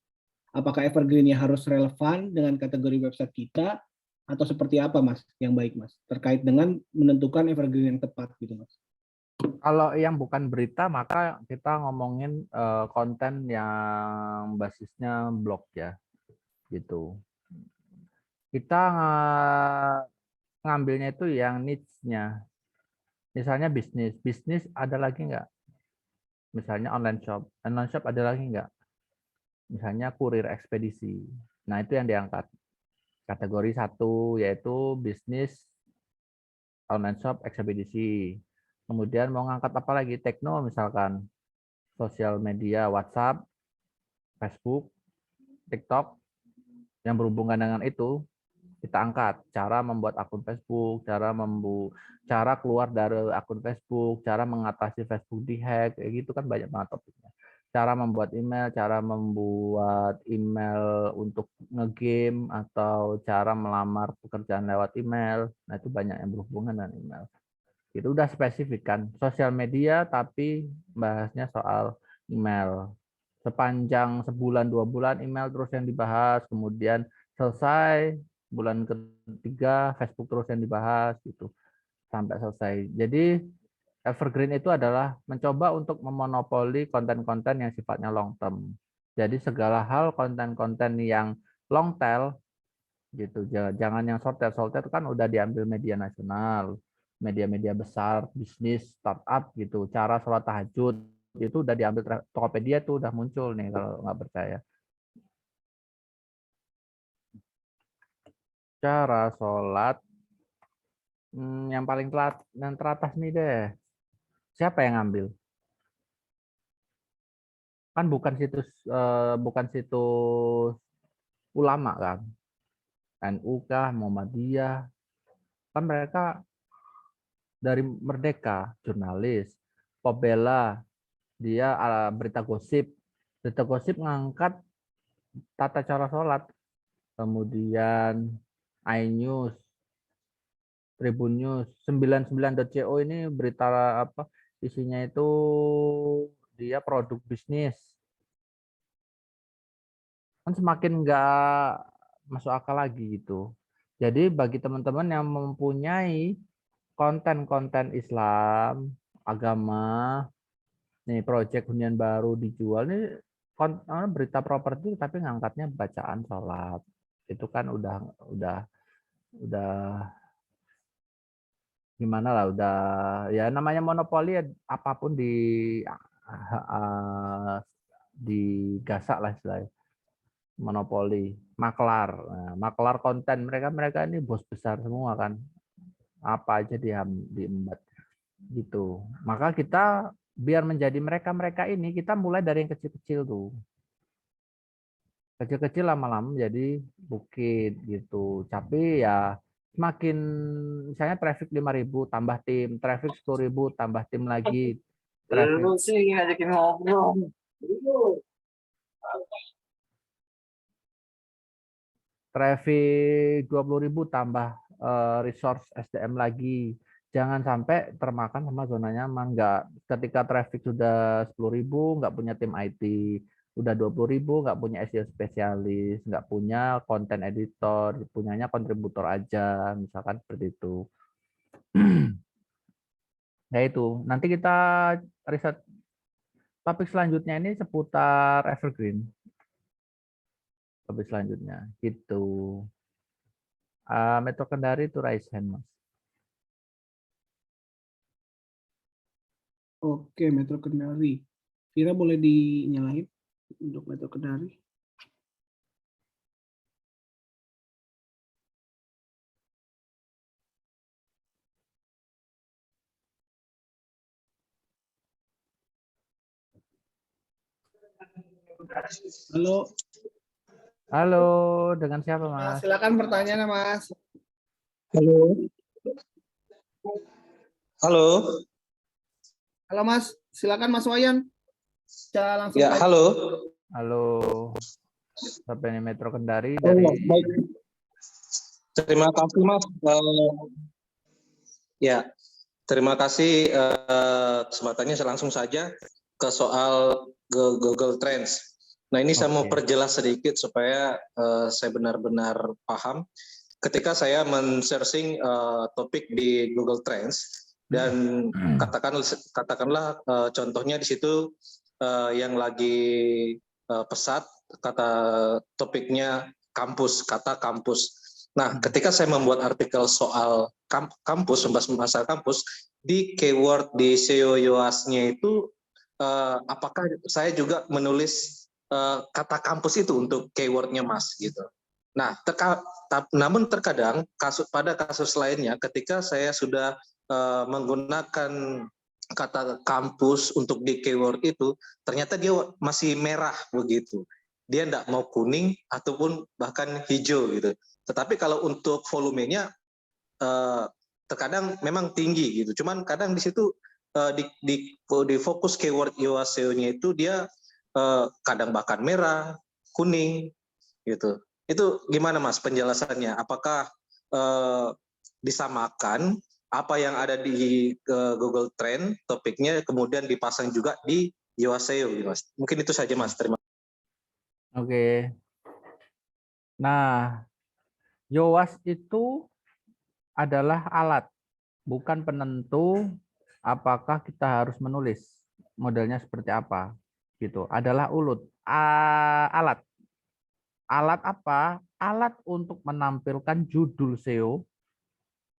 Apakah evergreen-nya harus relevan dengan kategori website kita atau seperti apa Mas yang baik Mas terkait dengan menentukan evergreen yang tepat gitu Mas? Kalau yang bukan berita maka kita ngomongin konten yang basisnya blog ya, gitu. Kita ngambilnya itu yang niche-nya. Misalnya bisnis, bisnis ada lagi nggak? Misalnya online shop ada lagi nggak? Misalnya kurir ekspedisi. Nah itu yang diangkat. Kategori 1 yaitu bisnis, online shop, ekspedisi. Kemudian mau ngangkat apa lagi? Tekno misalkan, sosial media, WhatsApp, Facebook, TikTok, yang berhubungan dengan itu kita angkat. Cara membuat akun Facebook, cara keluar dari akun Facebook, cara mengatasi Facebook dihack, kayak gitu kan banyak banget topiknya. Cara membuat email untuk ngegame atau cara melamar pekerjaan lewat email. Nah, itu banyak yang berhubungan dengan email. Itu udah spesifik kan. Sosial media tapi bahasnya soal email. Sepanjang sebulan 2 bulan email terus yang dibahas, kemudian selesai bulan ketiga Facebook terus yang dibahas gitu sampai selesai. Jadi evergreen itu adalah mencoba untuk memonopoli konten-konten yang sifatnya long term. Jadi segala hal konten-konten yang long tail gitu, jangan yang short tail. Short tail kan udah diambil media nasional, media-media besar, bisnis, startup gitu. Cara sholat tahajud itu udah diambil Tokopedia tuh udah muncul nih kalau nggak percaya. Cara sholat yang paling yang teratas nih deh. Siapa yang ngambil? Kan bukan situs ulama kan, NU kah, Muhammadiyah, kan mereka dari Merdeka, jurnalis, Pobela, dia berita gosip ngangkat tata cara sholat, kemudian iNews, Tribun News, 99.co ini berita apa? Isinya itu dia produk bisnis. Kan semakin nggak masuk akal lagi gitu. Jadi bagi teman-teman yang mempunyai konten-konten Islam, agama, nih project hunian baru dijual nih berita properti tapi ngangkatnya bacaan sholat. Itu kan udah gimana lah, udah ya namanya monopoli ya, apapun digasak lah istilahnya. Monopoli, maklar. Nah, maklar konten mereka ini bos besar semua kan. Apa aja diembat gitu. Maka kita biar menjadi mereka ini kita mulai dari yang kecil-kecil tuh. Kecil-kecil lama-lama menjadi bukit gitu. Tapi ya semakin misalnya traffic 5.000 tambah tim, traffic 10.000 tambah tim lagi, traffic Lu sih ngajakin ngobrol. traffic 20.000 tambah resource SDM lagi. Jangan sampai termakan sama zona nyaman. Nggak, ketika traffic sudah 10.000 nggak punya tim IT, udah 20.000 nggak punya SEO spesialis, nggak punya konten editor, punyanya kontributor aja, misalkan seperti itu. Ya itu, nanti kita riset topik selanjutnya ini seputar evergreen. Topik selanjutnya, gitu. Metro Kendari itu raise hand, Mas. Oke, Metro Kendari. Kira boleh dinyalain untuk Metro Kendari? Halo. Halo, dengan siapa, Mas? Silakan pertanyaannya, Mas. Halo. Halo. Halo, Mas. Silakan Mas Wayan. Bisa langsung. Ya, halo. Halo. Sampai ini Metro Kendari dari Baik. Terima kasih, Mas. Ya, terima kasih kesempatannya. Saya langsung saja ke soal Google Trends. Nah, ini saya mau perjelas sedikit supaya saya benar-benar paham. Ketika saya men-searching topik di Google Trends dan katakanlah contohnya di situ yang lagi pesat kata topiknya kata kampus. Nah, ketika saya membuat artikel soal kampus, membahas masalah kampus, di keyword di SEO Yoast-nya itu apakah saya juga menulis kata kampus itu untuk keywordnya Mas gitu. Nah, namun terkadang pada kasus lainnya ketika saya sudah menggunakan kata kampus untuk di keyword itu, ternyata dia masih merah begitu. Dia tidak mau kuning ataupun bahkan hijau gitu. Tetapi kalau untuk volumenya terkadang memang tinggi gitu. Cuman kadang di situ di fokus keyword SEO-nya itu dia kadang bahkan merah, kuning gitu. Itu gimana Mas penjelasannya? Apakah disamakan apa yang ada di Google Trend topiknya kemudian dipasang juga di Yoaseo gitu Mas? Mungkin itu saja Mas. Terima kasih. Oke. Nah, Yowas itu adalah alat, bukan penentu apakah kita harus menulis modelnya seperti apa. Gitu. Adalah ulut. Alat. Alat apa? Alat untuk menampilkan judul SEO.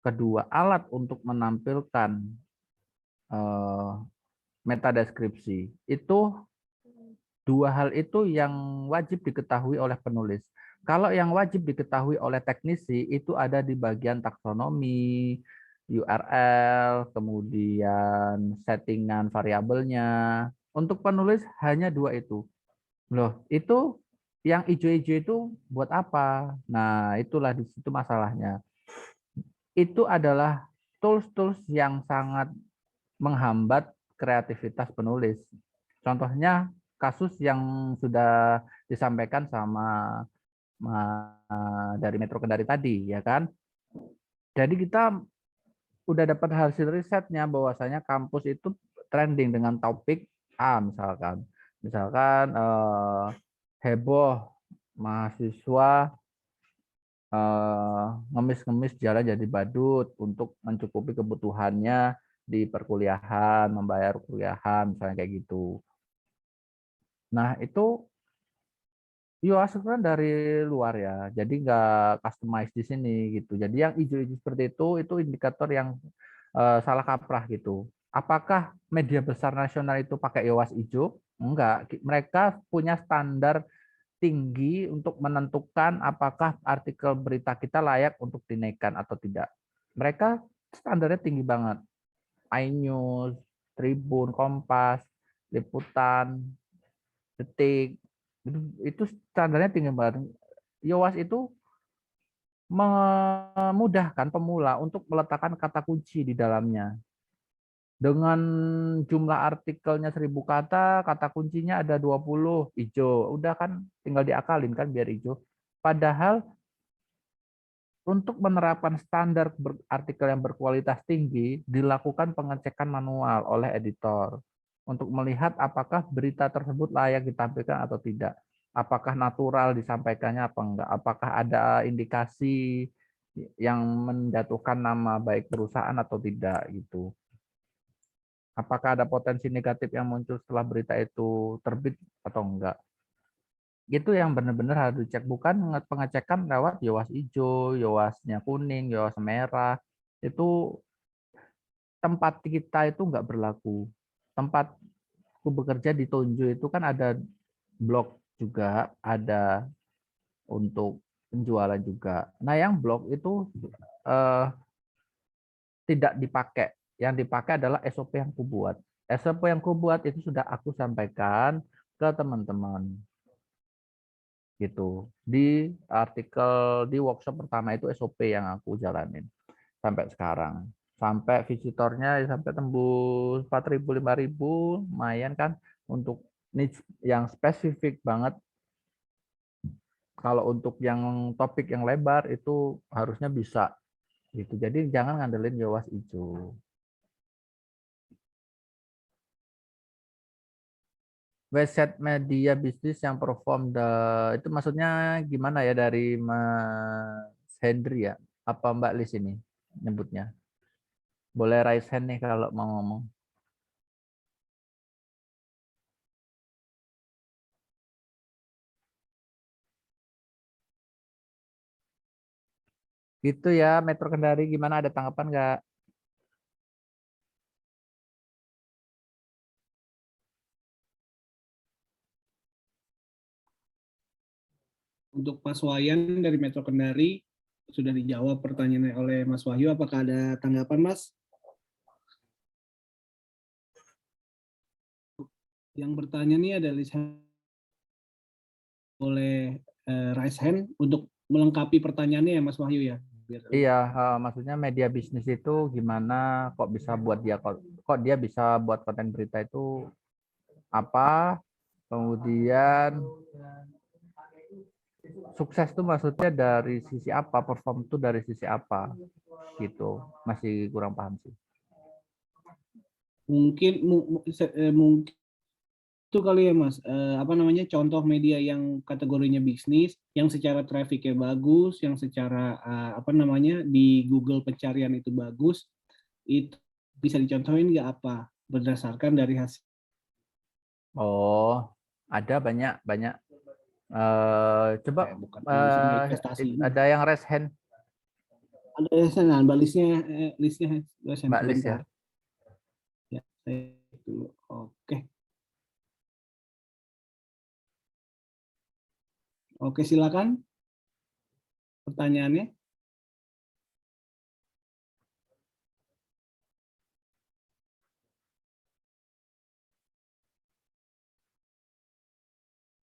Kedua, alat untuk menampilkan meta deskripsi. Itu dua hal itu yang wajib diketahui oleh penulis. Kalau yang wajib diketahui oleh teknisi itu ada di bagian taksonomi, URL, kemudian settingan variabelnya. Untuk penulis hanya dua itu. Loh, itu yang hijau-hijau itu buat apa? Nah, itulah di situ masalahnya. Itu adalah tools-tools yang sangat menghambat kreativitas penulis. Contohnya kasus yang sudah disampaikan sama dari Metro Kendari tadi, ya kan? Jadi kita udah dapat hasil risetnya bahwasanya kampus itu trending dengan topik A misalkan. Misalkan heboh mahasiswa ngemis-ngemis jalan jadi badut untuk mencukupi kebutuhannya di perkuliahan, membayar kuliahan, misalnya kayak gitu. Nah, itu UAS kan dari luar ya, jadi nggak customize di sini gitu. Jadi yang hijau-hijau seperti itu indikator yang salah kaprah gitu. Apakah media besar nasional itu pakai UAS hijau? Enggak, mereka punya standar tinggi untuk menentukan apakah artikel berita kita layak untuk dinaikkan atau tidak. Mereka standarnya tinggi banget. iNews, Tribun, Kompas, Liputan, Detik, itu standarnya tinggi banget. Yowas itu memudahkan pemula untuk meletakkan kata kunci di dalamnya. Dengan jumlah artikelnya 1000 kata, kata kuncinya ada 20, hijau. Udah kan tinggal diakalin kan biar hijau. Padahal untuk menerapkan standar artikel yang berkualitas tinggi, dilakukan pengecekan manual oleh editor untuk melihat apakah berita tersebut layak ditampilkan atau tidak. Apakah natural disampaikannya apa enggak, apakah ada indikasi yang menjatuhkan nama baik perusahaan atau tidak gitu. Apakah ada potensi negatif yang muncul setelah berita itu terbit atau enggak. Itu yang benar-benar harus dicek, bukan pengecekan lewat Yowas hijau, Yowasnya kuning, Yowas merah. Itu tempat kita itu enggak berlaku. Tempatku bekerja di Tonjo itu kan ada blog juga, ada untuk penjualan juga. Nah, yang blog itu tidak dipakai. Yang dipakai adalah SOP yang kubuat. SOP yang kubuat itu sudah aku sampaikan ke teman-teman. Gitu. Di artikel di workshop pertama itu SOP yang aku jalanin sampai sekarang. Sampai visitornya sampai tembus 4.000 5.000, lumayan kan untuk niche yang spesifik banget. Kalau untuk yang topik yang lebar itu harusnya bisa gitu. Jadi jangan ngandelin Yowas hijau. Website media bisnis yang perform itu maksudnya gimana ya dari Mas Hendri ya? Apa Mbak Lis ini nyebutnya? Boleh raise hand nih kalau mau ngomong. Gitu ya, Metro Kendari gimana, ada tanggapan nggak? Untuk Mas Wayan dari Metro Kendari, sudah dijawab pertanyaannya oleh Mas Wahyu. Apakah ada tanggapan, Mas? Yang bertanya nih ada oleh raise hand untuk melengkapi pertanyaannya ya, Mas Wahyu ya. Iya, maksudnya media bisnis itu gimana kok bisa buat dia kok dia bisa buat konten berita itu apa? Kemudian sukses tuh maksudnya dari sisi apa? Perform tuh dari sisi apa? Gitu. Masih kurang paham sih. Mungkin itu kali ya Mas, apa namanya, contoh media yang kategorinya bisnis, yang secara traffic-nya bagus, yang secara apa namanya, di Google pencarian itu bagus, itu bisa dicontohin nggak apa berdasarkan dari hasil. Oh, ada banyak banyak. Coba Bukan tulisannya investasi ini. ada yang raise hand, Ada ya sana, Mbak listnya Mbak Lis ya. sebentar. Ya, saya dulu. Oke. Oke, silakan pertanyaannya.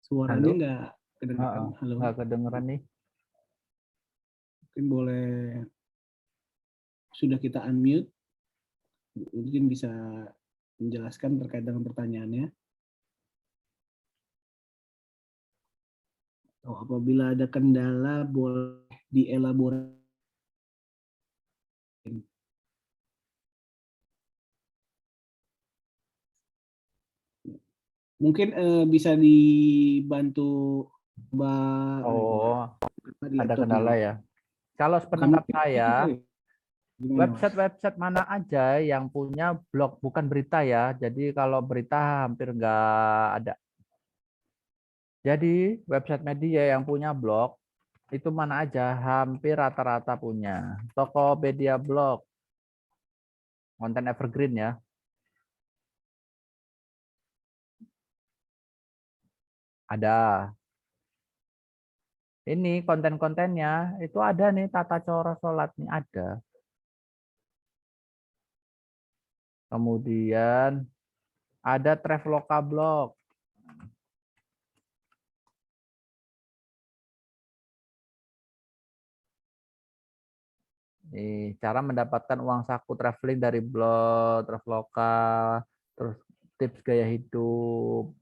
Suaranya Halo. nggak kedengaran. Halo. Nggak kedengeran nih. Mungkin boleh sudah kita unmute. Mungkin bisa menjelaskan terkait dengan pertanyaannya. Atau apabila ada kendala boleh dielaborasi. Mungkin bisa dibantu Mbak Oh, di ada laptopnya. kendala ya. Kalau sependapat saya, Gimana, Mas? website-website mana aja yang punya blog, bukan berita ya. Jadi kalau berita hampir nggak ada. Jadi website media yang punya blog itu mana aja, hampir rata-rata punya. Tokopedia blog, konten evergreen ya. Ada. Ini konten-kontennya itu ada nih, tata cara sholat nih ada. Kemudian ada Traveloka blog. Nih, cara mendapatkan uang saku traveling dari blog Traveloka, terus tips gaya hidup.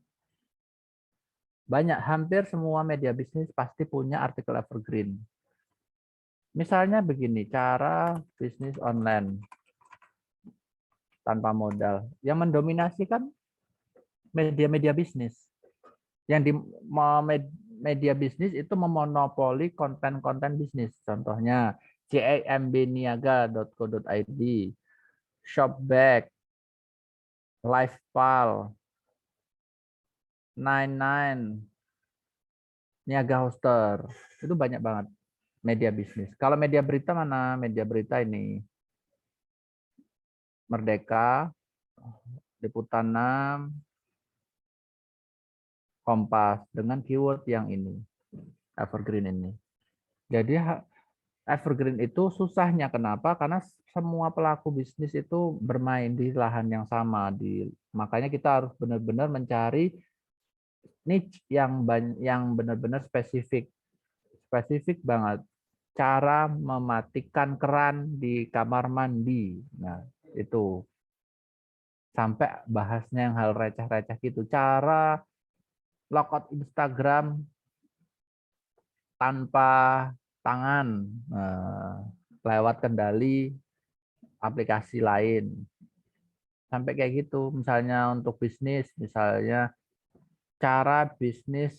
Banyak, hampir semua media bisnis pasti punya artikel evergreen. Misalnya begini, cara bisnis online tanpa modal. Yang mendominasi kan media-media bisnis. Yang di media bisnis itu memonopoli konten-konten bisnis. Contohnya cambniaga.co.id, Shopback, Livepal, 99, Niaga Hoster. Itu banyak banget media bisnis. Kalau media berita mana? Media berita ini Merdeka, Liputan 6, Kompas dengan keyword yang ini, evergreen ini. Jadi evergreen itu susahnya kenapa? Karena semua pelaku bisnis itu bermain di lahan yang sama. Makanya kita harus benar-benar mencari niche yang benar-benar spesifik banget. Cara mematikan keran di kamar mandi. Nah, itu sampai bahasnya yang hal receh-receh gitu. Cara logout Instagram tanpa tangan, lewat kendali aplikasi lain. Sampai kayak gitu. Misalnya untuk bisnis, misalnya cara bisnis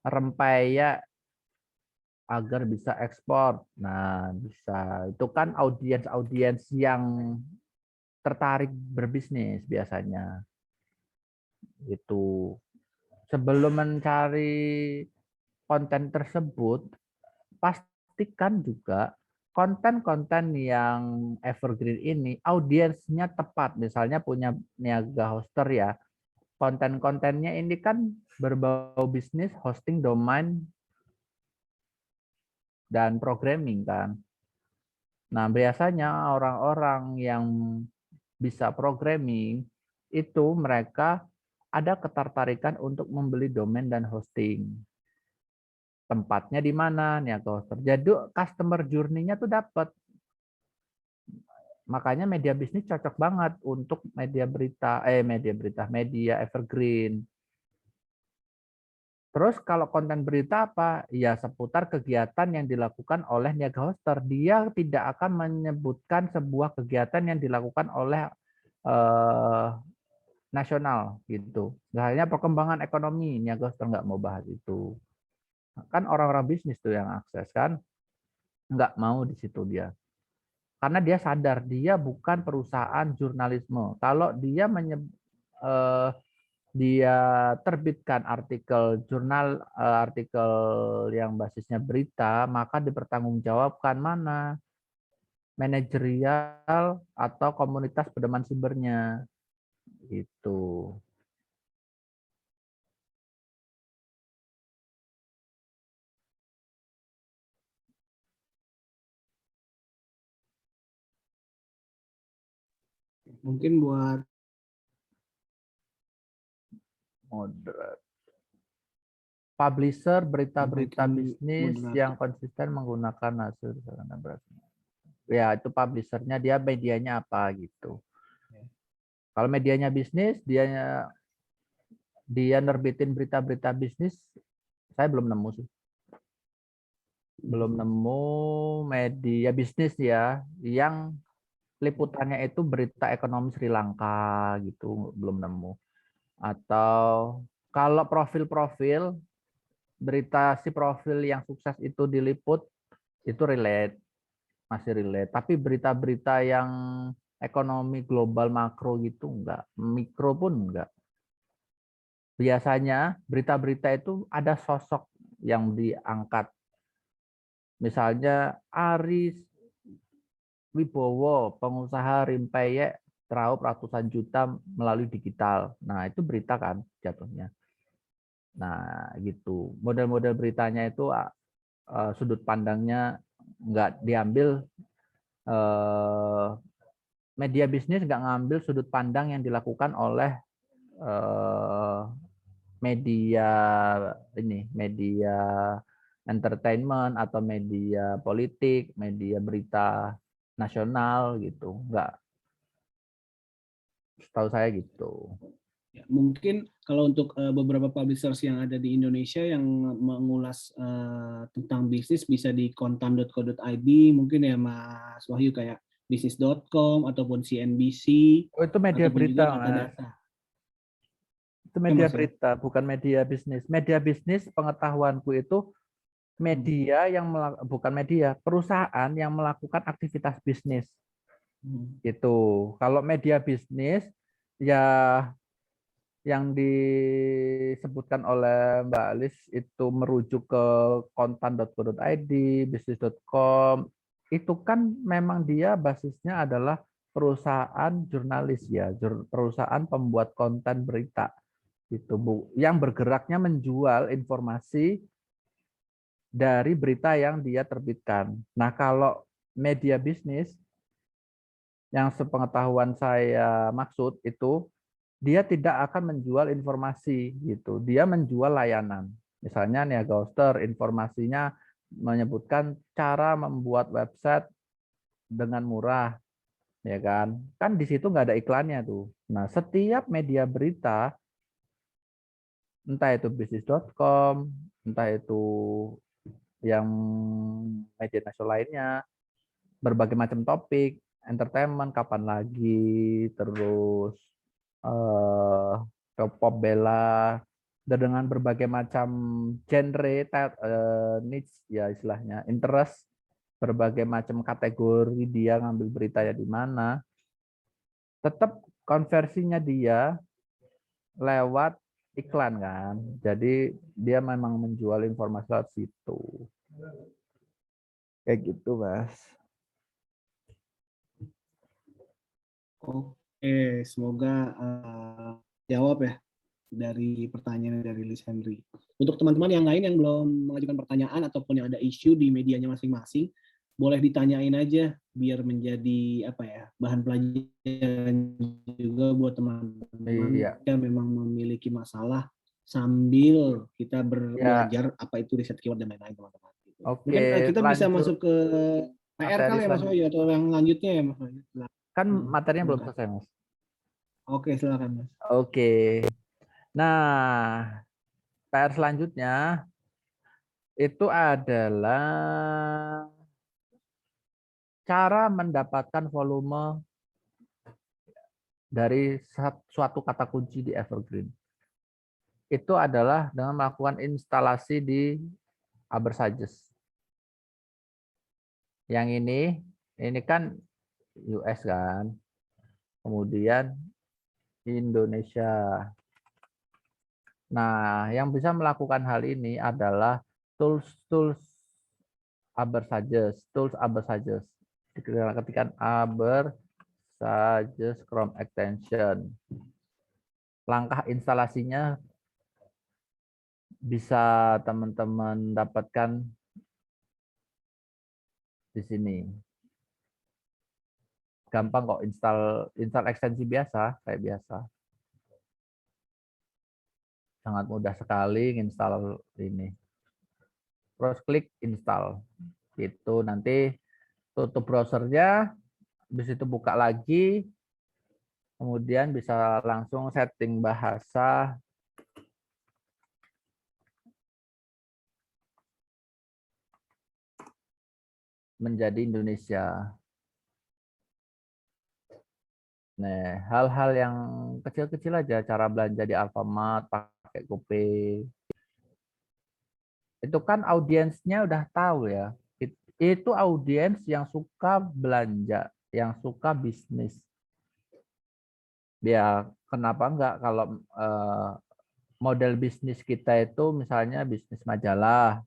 rempeyek agar bisa ekspor. Nah, bisa. Itu kan audiens yang tertarik berbisnis biasanya. Itu. Sebelum mencari konten tersebut, pastikan juga konten-konten yang evergreen ini audiensnya tepat. Misalnya punya Niaga Hoster ya, konten-kontennya ini kan berbau bisnis, hosting domain, dan programming kan. Nah, biasanya orang-orang yang bisa programming itu mereka ada ketertarikan untuk membeli domain dan hosting. Tempatnya di mana? Niaga Hoster. Jadi customer journey-nya tuh dapat. Makanya media bisnis cocok banget untuk media evergreen. Terus kalau konten berita apa? Ya seputar kegiatan yang dilakukan oleh Niaga Hoster. Dia tidak akan menyebutkan sebuah kegiatan yang dilakukan oleh nasional gitu. Misalnya perkembangan ekonomi, Niagoster nggak mau bahas itu. Kan orang-orang bisnis tuh yang akses kan, nggak mau di situ dia. Karena dia sadar dia bukan perusahaan jurnalisme. Kalau dia terbitkan artikel jurnal, artikel yang basisnya berita, maka dipertanggungjawabkan mana manajerial atau komunitas pedoman sibernya gitu. Mungkin buat Moderat. Publisher berita-berita berbagi bisnis moderator. yang konsisten menggunakan hasil sarana berasnya. Ya, itu publishernya, dia medianya apa gitu. Kalau medianya bisnis, dia nerbitin berita-berita bisnis, saya belum nemu sih. Belum nemu media bisnis ya yang liputannya itu berita ekonomi Sri Lanka gitu, belum nemu. Atau kalau profil-profil berita si profil yang sukses itu diliput itu relate, masih relate. Tapi berita-berita yang ekonomi global makro gitu enggak, mikro pun enggak. Biasanya berita-berita itu ada sosok yang diangkat. Misalnya Aris Wibowo, pengusaha rimpeyek teraup ratusan juta melalui digital. Nah, itu berita kan jatuhnya. Nah, gitu. Model-model beritanya itu sudut pandangnya nggak diambil, media bisnis nggak ngambil sudut pandang yang dilakukan oleh media media entertainment atau media politik, media berita nasional gitu. Nggak, setahu saya gitu. Ya, mungkin kalau untuk beberapa publishers yang ada di Indonesia yang mengulas tentang bisnis bisa di kontan.co.id mungkin ya Mas Wahyu, kayak bisnis.com ataupun CNBC Oh, itu media ataupun berita, juga Mas. Katadata. Itu Ya, media Mas, ya? berita, bukan media bisnis. Media bisnis pengetahuanku itu media yang bukan media, perusahaan yang melakukan aktivitas bisnis. Gitu. Kalau media bisnis ya yang disebutkan oleh Mbak Alis itu merujuk ke kontan.co.id, bisnis.com, itu kan memang dia basisnya adalah perusahaan jurnalis ya, perusahaan pembuat konten berita itu Bu, yang bergeraknya menjual informasi dari berita yang dia terbitkan. Nah, kalau media bisnis yang sepengetahuan saya maksud itu dia tidak akan menjual informasi gitu. Dia menjual layanan. Misalnya Niagoster informasinya menyebutkan cara membuat website dengan murah, ya kan? Kan di situ nggak ada iklannya tuh. Nah, setiap media berita, entah itu bisnis.com, entah itu yang media nasional lainnya, berbagai macam topik, entertainment, kapan lagi, terus pop bella, dan dengan berbagai macam genre, niche ya istilahnya, interest, berbagai macam kategori dia ngambil beritanya di mana, tetap konversinya dia lewat iklan kan. Jadi dia memang menjual informasi lewat situ. Kayak gitu, Mas. Oke, semoga jawab ya dari pertanyaan dari Liz Henry. Untuk teman-teman yang lain yang belum mengajukan pertanyaan ataupun yang ada isu di medianya masing-masing, boleh ditanyain aja biar menjadi bahan pelajaran juga buat teman-teman Iya. yang memang memiliki masalah sambil kita Ya. belajar apa itu riset keyword dan lain-lain, teman-teman. Oke, Mungkin kita bisa lanjut masuk ke PR materi kali ya Mas Wahyu, atau yang lanjutnya ya Mas Wahyu. kan materinya belum Silakan. selesai, Mas. Oke, silakan Mas. Oke. Nah, PR selanjutnya itu adalah cara mendapatkan volume dari suatu kata kunci di Evergreen. Itu adalah dengan melakukan instalasi di Abersages. Yang ini kan US kan, kemudian Indonesia. Nah, yang bisa melakukan hal ini adalah tools Abersages, tools Abersages. Ketikkan Abersages Chrome extension. Langkah instalasinya bisa teman-teman dapatkan di sini. Gampang kok, install ekstensi biasa kayak biasa. Sangat mudah sekali install ini. Terus klik install. Gitu, nanti tutup browsernya, habis itu buka lagi, kemudian bisa langsung setting bahasa menjadi Indonesia. Nah, hal-hal yang kecil-kecil aja, cara belanja di Alfamart pakai GoPay. Itu kan audiensnya udah tahu ya. Itu audiens yang suka belanja, yang suka bisnis. Ya, kenapa enggak kalau model bisnis kita itu misalnya bisnis majalah,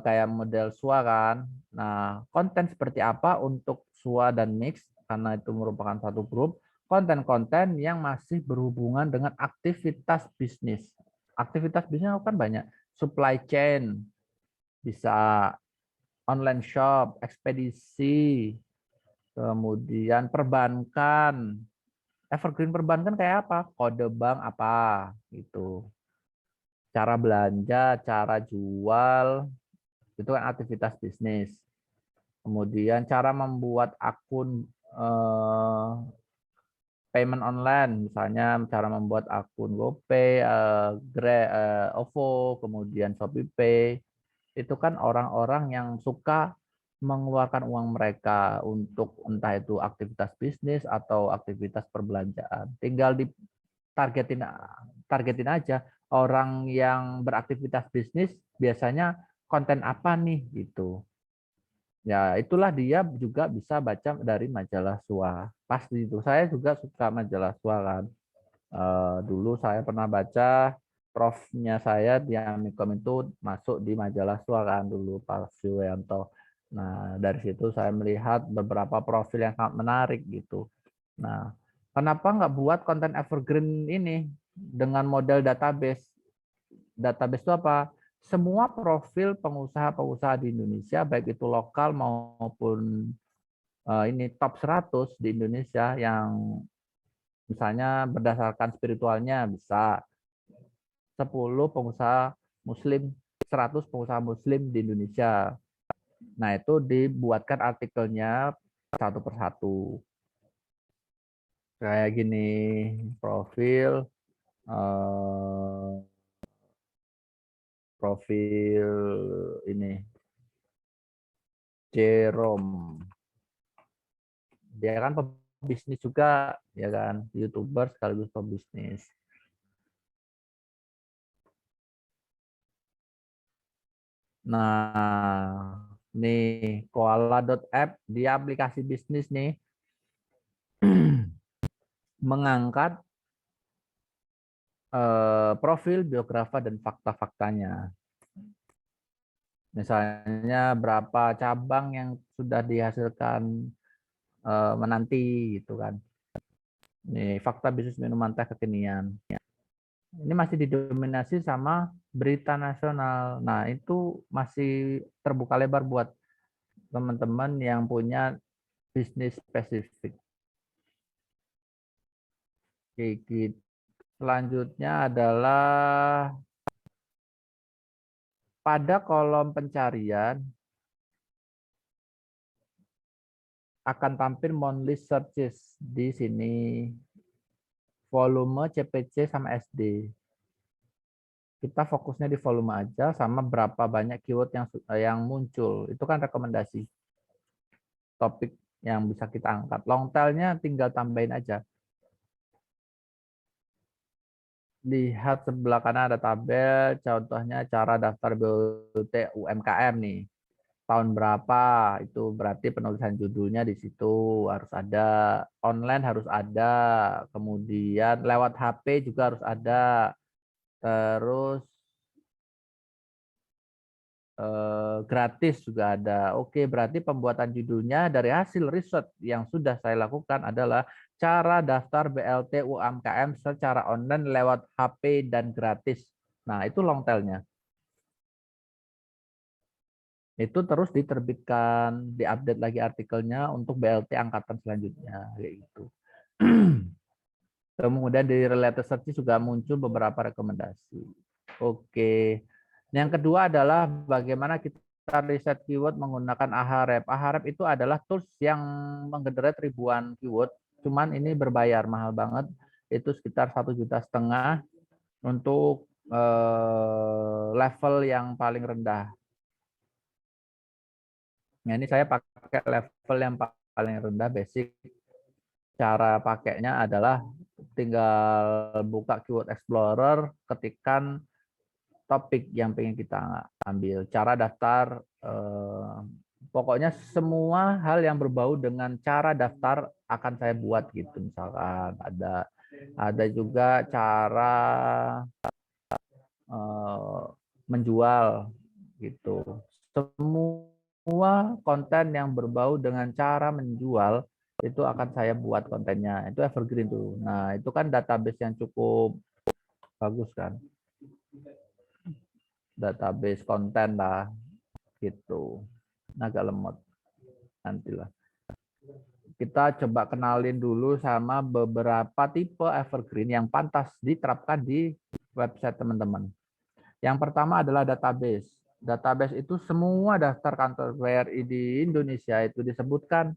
kayak model SWA kan. Nah, konten seperti apa untuk SWA dan Mix, karena itu merupakan satu grup, konten-konten yang masih berhubungan dengan aktivitas bisnis. Aktivitas bisnis kan banyak, supply chain, bisa online shop, ekspedisi, kemudian perbankan. Evergreen perbankan kayak apa? Kode bank apa gitu. Cara belanja, cara jual, itu kan aktivitas bisnis. Kemudian cara membuat akun payment online, misalnya cara membuat akun GoPay, OVO, kemudian ShopeePay. Itu kan orang-orang yang suka mengeluarkan uang mereka untuk entah itu aktivitas bisnis atau aktivitas perbelanjaan. Tinggal targetin aja orang yang beraktivitas bisnis biasanya konten apa nih gitu. Ya, itulah dia juga bisa baca dari majalah SWA. Pasti itu. Saya juga suka majalah SWA kan. Dulu saya pernah baca, profnya saya di Amikom itu masuk di majalah SWA kan dulu, Pak Suyanto. Nah, dari situ saya melihat beberapa profil yang sangat menarik gitu. Nah, kenapa nggak buat konten evergreen ini dengan model database? Database itu apa? Semua profil pengusaha-pengusaha di Indonesia, baik itu lokal maupun ini top 100 di Indonesia yang misalnya berdasarkan spiritualnya bisa 10 pengusaha muslim, 100 pengusaha muslim di Indonesia. Nah, itu dibuatkan artikelnya satu persatu. Kayak gini, profil ini Jerome. Dia kan pebisnis juga, ya kan, YouTuber sekaligus pebisnis. Nah, nih koala.app dia aplikasi bisnis nih mengangkat profil biografa dan fakta-faktanya. Misalnya berapa cabang yang sudah dihasilkan menanti gitu kan. Nih fakta bisnis minuman teh kekinian. Ini masih didominasi sama berita nasional. Nah, itu masih terbuka lebar buat teman-teman yang punya bisnis spesifik. Oke, gitu. Selanjutnya adalah pada kolom pencarian akan tampil monthly searches di sini. Volume, CPC, sama SD. Kita fokusnya di volume aja sama berapa banyak keyword yang muncul. Itu kan rekomendasi. Topik yang bisa kita angkat. Long tail-nya tinggal tambahin aja. Lihat sebelah kanan ada tabel, contohnya cara daftar BUMT UMKM nih. Tahun berapa, itu berarti penulisan judulnya di situ harus ada, online harus ada, kemudian lewat HP juga harus ada, terus gratis juga ada. Oke, berarti pembuatan judulnya dari hasil riset yang sudah saya lakukan adalah cara daftar BLT UMKM secara online lewat HP dan gratis. Nah, itu long tail-nya. Itu terus diterbitkan, diupdate lagi artikelnya untuk BLT angkatan selanjutnya, kayak gitu. Kemudian di related search juga muncul beberapa rekomendasi. Oke. Yang kedua adalah bagaimana kita riset keyword menggunakan Ahref. Ahref itu adalah tools yang menggenerate ribuan keyword, cuman ini berbayar, mahal banget. Itu sekitar 1,5 juta untuk level yang paling rendah. Nah, ini saya pakai level yang paling rendah, basic. Cara pakainya adalah tinggal buka Keyword Explorer, ketikkan topik yang pengen kita ambil. Cara daftar, pokoknya semua hal yang berbau dengan cara daftar akan saya buat gitu. Misalkan ada juga cara menjual gitu. Semua konten yang berbau dengan cara menjual itu akan saya buat kontennya. Itu evergreen tuh. Nah, itu kan database yang cukup bagus kan. Database konten lah gitu. Agak lemot. Nantilah. Kita coba kenalin dulu sama beberapa tipe evergreen yang pantas diterapkan di website teman-teman. Yang pertama adalah database. Database itu semua daftar kantor BRI di Indonesia itu disebutkan,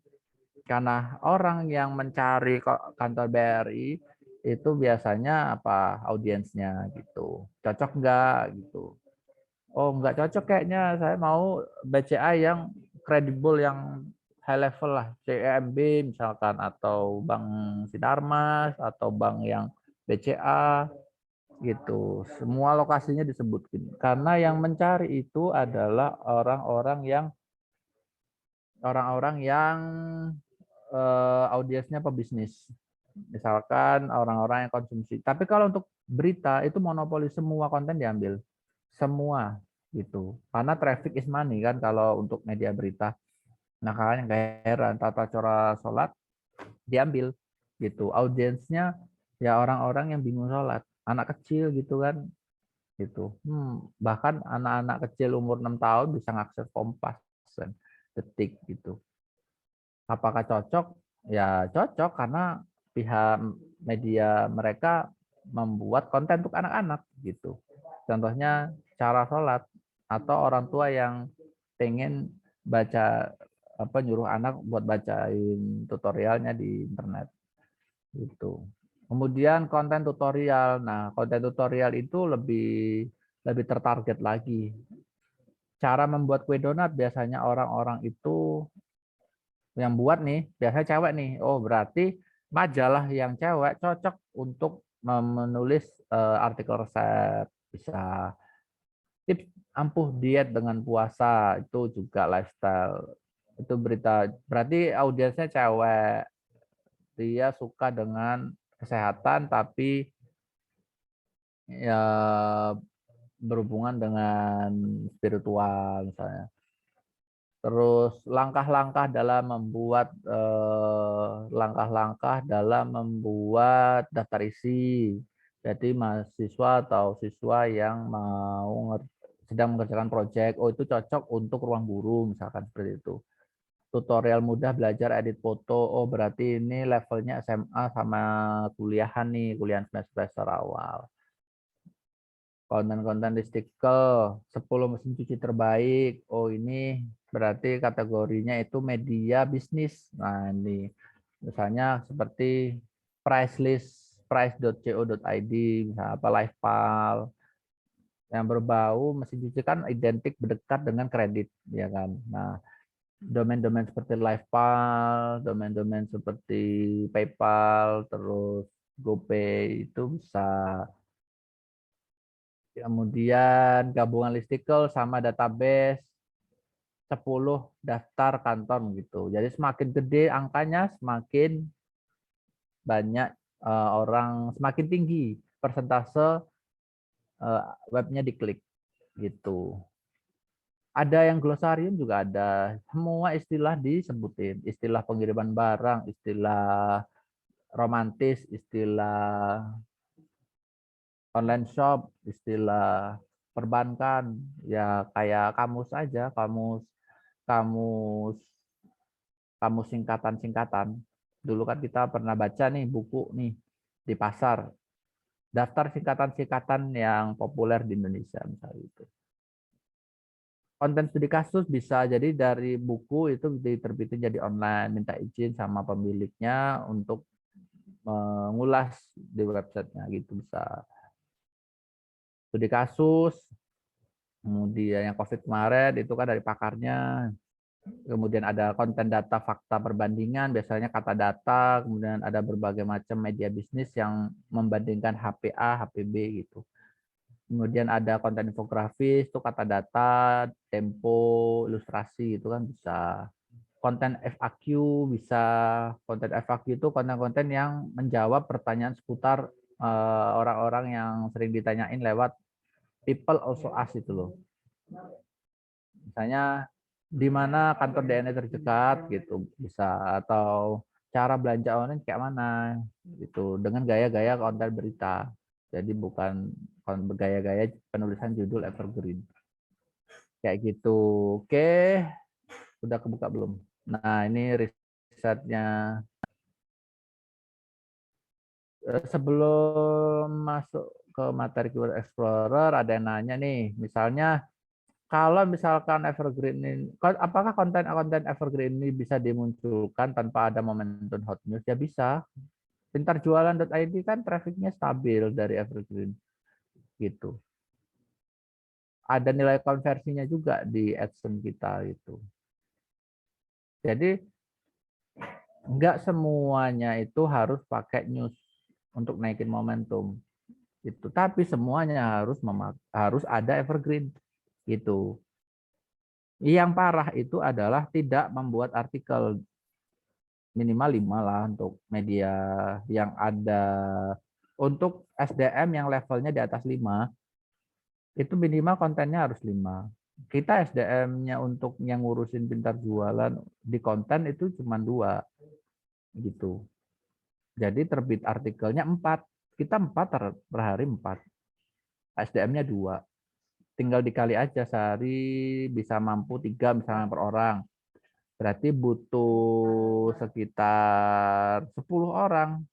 karena orang yang mencari kantor BRI itu biasanya apa, audiensnya gitu. Cocok enggak gitu. Oh, enggak cocok kayaknya, saya mau BCA yang kredibel, yang high level lah, CIMB misalkan, atau Bank Sinarmas, atau bank yang BCA gitu. Semua lokasinya disebutkan karena yang mencari itu adalah orang-orang yang audiensnya pebisnis, misalkan orang-orang yang konsumsi. Tapi kalau untuk berita itu monopoli, semua konten diambil semua gitu, karena traffic is money kan kalau untuk media berita. Nah, kalian nggak heran tata cara sholat diambil gitu, audiensnya ya orang-orang yang bingung sholat, anak kecil gitu kan gitu. Bahkan anak-anak kecil umur 6 tahun bisa ngakses Kompas dan Detik gitu. Apakah cocok? Ya cocok, karena pihak media mereka membuat konten untuk anak-anak gitu. Contohnya cara sholat, atau orang tua yang pengen baca, nyuruh anak buat bacain tutorialnya di internet gitu. Kemudian konten tutorial. Nah, konten tutorial itu lebih tertarget lagi. Cara membuat kue donat biasanya orang-orang itu yang buat nih, biasanya cewek nih. Oh, berarti majalah yang cewek cocok untuk menulis artikel resep. Bisa tips ampuh diet dengan puasa, itu juga lifestyle. Itu berita, berarti audiensnya cewek. Dia suka dengan kesehatan tapi ya berhubungan dengan spiritual misalnya. Terus langkah-langkah dalam membuat daftar isi. Jadi mahasiswa atau siswa yang sedang mengerjakan proyek, oh itu cocok untuk ruang guru misalkan, seperti itu. Tutorial mudah belajar edit foto, oh berarti ini levelnya SMA sama kuliahan nih, kuliah semester awal. Konten-konten listicle, 10 mesin cuci terbaik, oh ini berarti kategorinya itu media bisnis. Nah, ini misalnya seperti price list, price.co.id, misalnya apa, LivePal, yang berbau mesin cuci kan identik, berdekat dengan kredit, ya kan. Nah, domain-domain seperti LivePal, domain-domain seperti PayPal, terus GoPay itu bisa. Kemudian gabungan listicle sama database 10 daftar kantor gitu. Jadi semakin gede angkanya, semakin banyak orang, semakin tinggi persentase webnya diklik gitu. Ada yang glosarium juga ada, semua istilah disebutin, istilah pengiriman barang, istilah romantis, istilah online shop, istilah perbankan, ya kayak kamus aja, kamus kamus kamus singkatan-singkatan. Dulu kan kita pernah baca nih buku nih di pasar, daftar singkatan-singkatan yang populer di Indonesia misalnya itu. Konten studi kasus bisa jadi dari buku itu diterbitin jadi online, minta izin sama pemiliknya untuk mengulas di websitenya gitu bisa. Studi kasus, kemudian yang COVID kemarin itu kan dari pakarnya, kemudian ada konten data fakta perbandingan, biasanya kata data, kemudian ada berbagai macam media bisnis yang membandingkan HPA, HPB gitu. Kemudian ada konten infografis, itu kata data, tempo, ilustrasi gitu kan bisa. Konten FAQ bisa, konten FAQ itu konten-konten yang menjawab pertanyaan seputar orang-orang yang sering ditanyain lewat people also ask itu loh. Misalnya di mana kantor DNA terdekat gitu bisa, atau cara belanja online kayak mana gitu dengan gaya-gaya konten berita. Jadi bukan gaya-gaya penulisan judul evergreen. Kayak gitu. Oke, udah kebuka belum? Nah, ini risetnya. Sebelum masuk ke materi Keyword Explorer, ada yang nanya nih, misalnya kalau misalkan evergreen ini, apakah konten-konten evergreen ini bisa dimunculkan tanpa ada momentum hot news? Ya bisa. Pintarjualan.id kan trafficnya stabil dari evergreen gitu. Ada nilai konversinya juga di AdSense kita itu. Jadi enggak semuanya itu harus pakai news untuk naikin momentum itu, tapi semuanya harus ada evergreen gitu. Yang parah itu adalah tidak membuat artikel, minimal 5 lah untuk media yang ada. Untuk SDM yang levelnya di atas 5 itu minimal kontennya harus 5. Kita SDM-nya untuk yang ngurusin pintar jualan di konten itu cuma 2 gitu. Jadi terbit artikelnya 4. Kita 4 per hari 4. SDM-nya 2. Tinggal dikali aja sehari bisa mampu 3 misalnya per orang. Berarti butuh sekitar 10 orang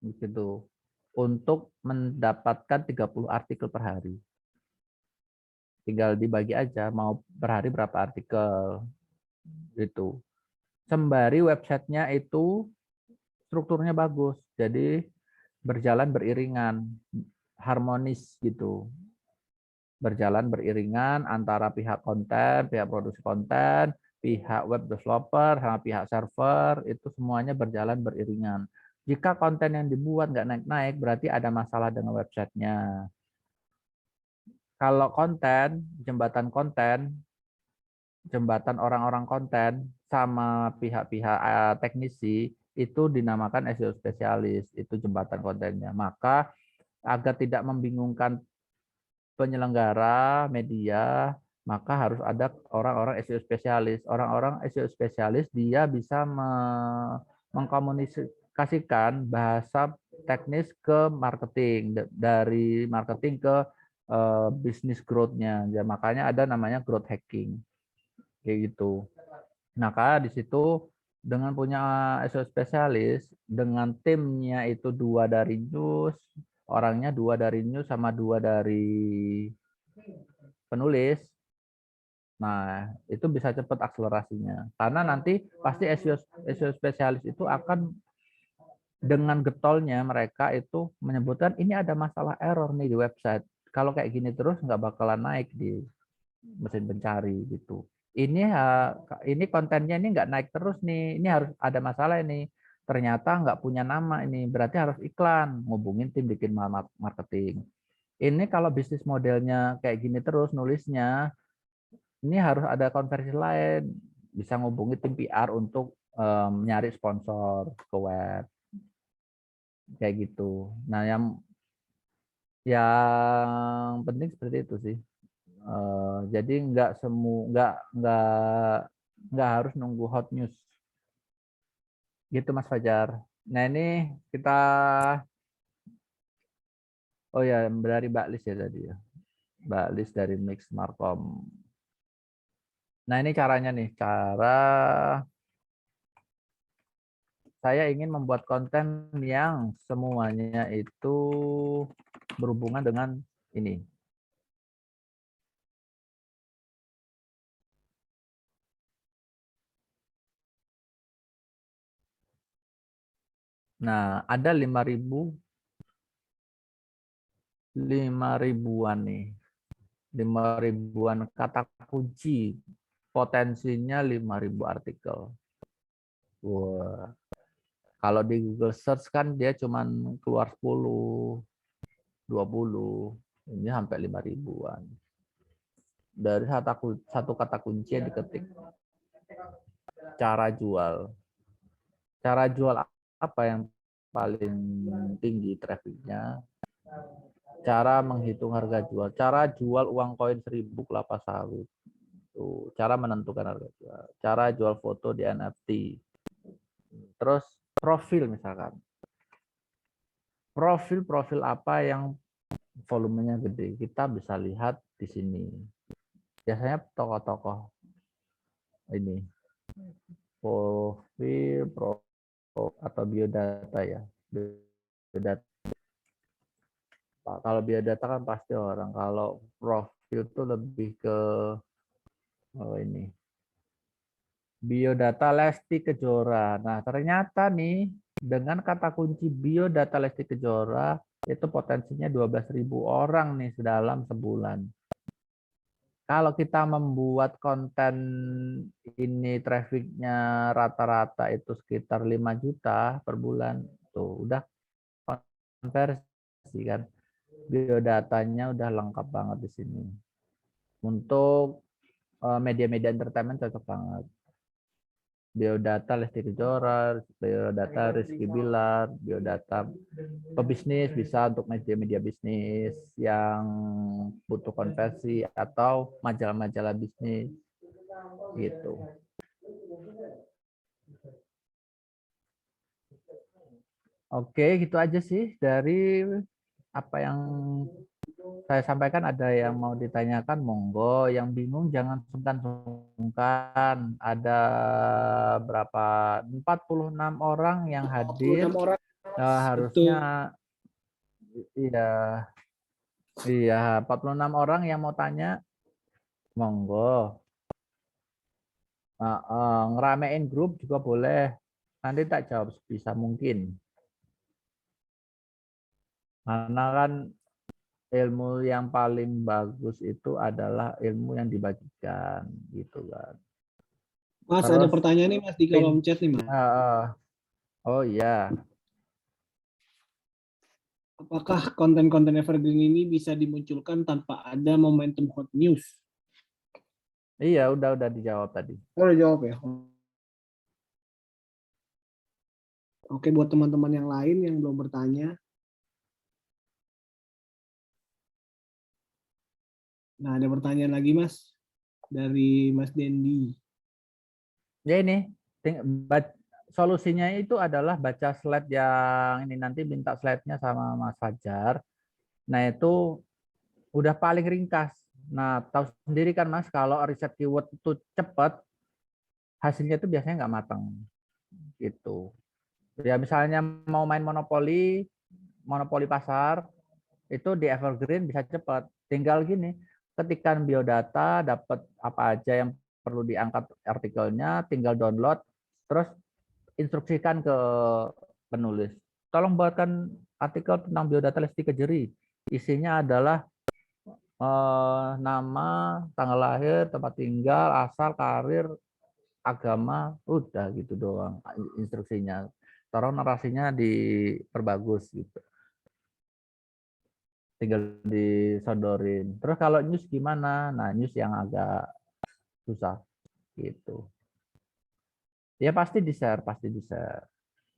gitu untuk mendapatkan 30 artikel per hari. Tinggal dibagi aja mau per hari berapa artikel gitu. Sembari websitenya itu strukturnya bagus, jadi berjalan beriringan, harmonis gitu. Berjalan beriringan antara pihak konten, pihak produksi konten, pihak web developer, sama pihak server, itu semuanya berjalan beriringan. Jika konten yang dibuat nggak naik-naik, berarti ada masalah dengan websitenya. Kalau konten, jembatan orang-orang konten sama pihak-pihak teknisi, itu dinamakan SEO spesialis, itu jembatan kontennya. Maka agar tidak membingungkan penyelenggara media, maka harus ada orang-orang SEO spesialis. Orang-orang SEO spesialis dia bisa mengkomunikasikan bahasa teknis ke marketing, dari marketing ke bisnis growth-nya. Ya, makanya ada namanya growth hacking. Kayak gitu. Maka di situ dengan punya SEO spesialis, dengan timnya itu 2 dari news, orangnya 2 dari news sama 2 dari penulis. Nah, itu bisa cepat akselerasinya. Karena nanti pasti SEO spesialis itu akan dengan getolnya mereka itu menyebutkan ini ada masalah error nih di website. Kalau kayak gini terus nggak bakalan naik di mesin pencari gitu. ini kontennya ini nggak naik terus nih, ini harus ada masalah ini. Ternyata nggak punya nama ini, berarti harus iklan, ngubungin tim bikin marketing. Ini kalau bisnis modelnya kayak gini terus nulisnya, ini harus ada konversi lain, bisa ngubungi tim PR untuk nyari sponsor ke web, kayak gitu. Nah, yang penting seperti itu sih. Jadi nggak harus nunggu hot news, gitu Mas Fajar. Nah ini kita, oh ya dari Mbak Lis ya tadi ya, Mbak Lis dari Mix Markom. Nah ini caranya nih, cara saya ingin membuat konten yang semuanya itu berhubungan dengan ini. Nah, ada 5.000-an nih. 5.000-an kata kunci. Potensinya 5.000 artikel. Wah. Kalau di Google Search kan dia cuman keluar 10, 20. Ini sampai 5.000-an. Dari satu kata kunci yang diketik. Cara jual. Cara jual apa yang paling tinggi trafficnya? Cara menghitung harga jual. Cara jual uang koin 1.000 kelapa sawit. Tuh, cara menentukan harga jual. Cara jual foto di NFT. Terus profil misalkan. Profil apa yang volumenya gede. Kita bisa lihat di sini. Biasanya tokoh-tokoh ini. Profil, atau biodata ya. Biodata. Kalau biodata kan pasti orang. Kalau profil itu lebih ke ini. Biodata Lesti Kejora. Nah, ternyata nih dengan kata kunci biodata Lesti Kejora itu potensinya 12.000 orang nih dalam sebulan. Kalau kita membuat konten ini trafficnya rata-rata itu sekitar 5 juta per bulan, tuh udah konversi kan. Biodatanya udah lengkap banget di sini. Untuk media-media entertainment cocok banget. Biodata Lesti Kejora, biodata Rizky Bilar, biodata pebisnis bisa untuk media-media bisnis yang butuh konversi atau majalah-majalah bisnis gitu. Oke, gitu aja sih dari apa yang saya sampaikan. Ada yang mau ditanyakan, monggo. Yang bingung jangan sungkan-sungkan. Ada berapa? 46 orang yang hadir. 46 orang. Harusnya iya. Iya, 46 orang yang mau tanya, monggo. Ngeramein grup juga boleh. Nanti tak jawab sebisa mungkin. Karena kan ilmu yang paling bagus itu adalah ilmu yang dibagikan, gitu kan. Mas, Terus, ada pertanyaan nih Mas di kolom chat nih Mas. Oh iya. Apakah konten-konten evergreen ini bisa dimunculkan tanpa ada momentum hot news? Iya, udah dijawab tadi. Udah jawab ya. Oke, buat teman-teman yang lain yang belum bertanya. Nah, ada pertanyaan lagi Mas dari Mas Dendi. Ya ini, solusinya itu adalah baca slide yang ini, nanti minta slide-nya sama Mas Fajar. Nah itu udah paling ringkas. Nah tahu sendiri kan Mas, kalau riset keyword itu cepat, hasilnya itu biasanya nggak matang. Gitu. Ya misalnya mau main monopoli pasar, itu di evergreen bisa cepat. Tinggal gini, ketikkan biodata, dapat apa aja yang perlu diangkat artikelnya, tinggal download, terus instruksikan ke penulis. Tolong buatkan artikel tentang biodata Lesti Kejora. Isinya adalah nama, tanggal lahir, tempat tinggal, asal, karir, agama, udah gitu doang instruksinya. Tolong narasinya diperbagus gitu. Tinggal disodorin. Terus kalau news gimana? Nah, news yang agak susah gitu. Ya pasti di-share, pasti di-share.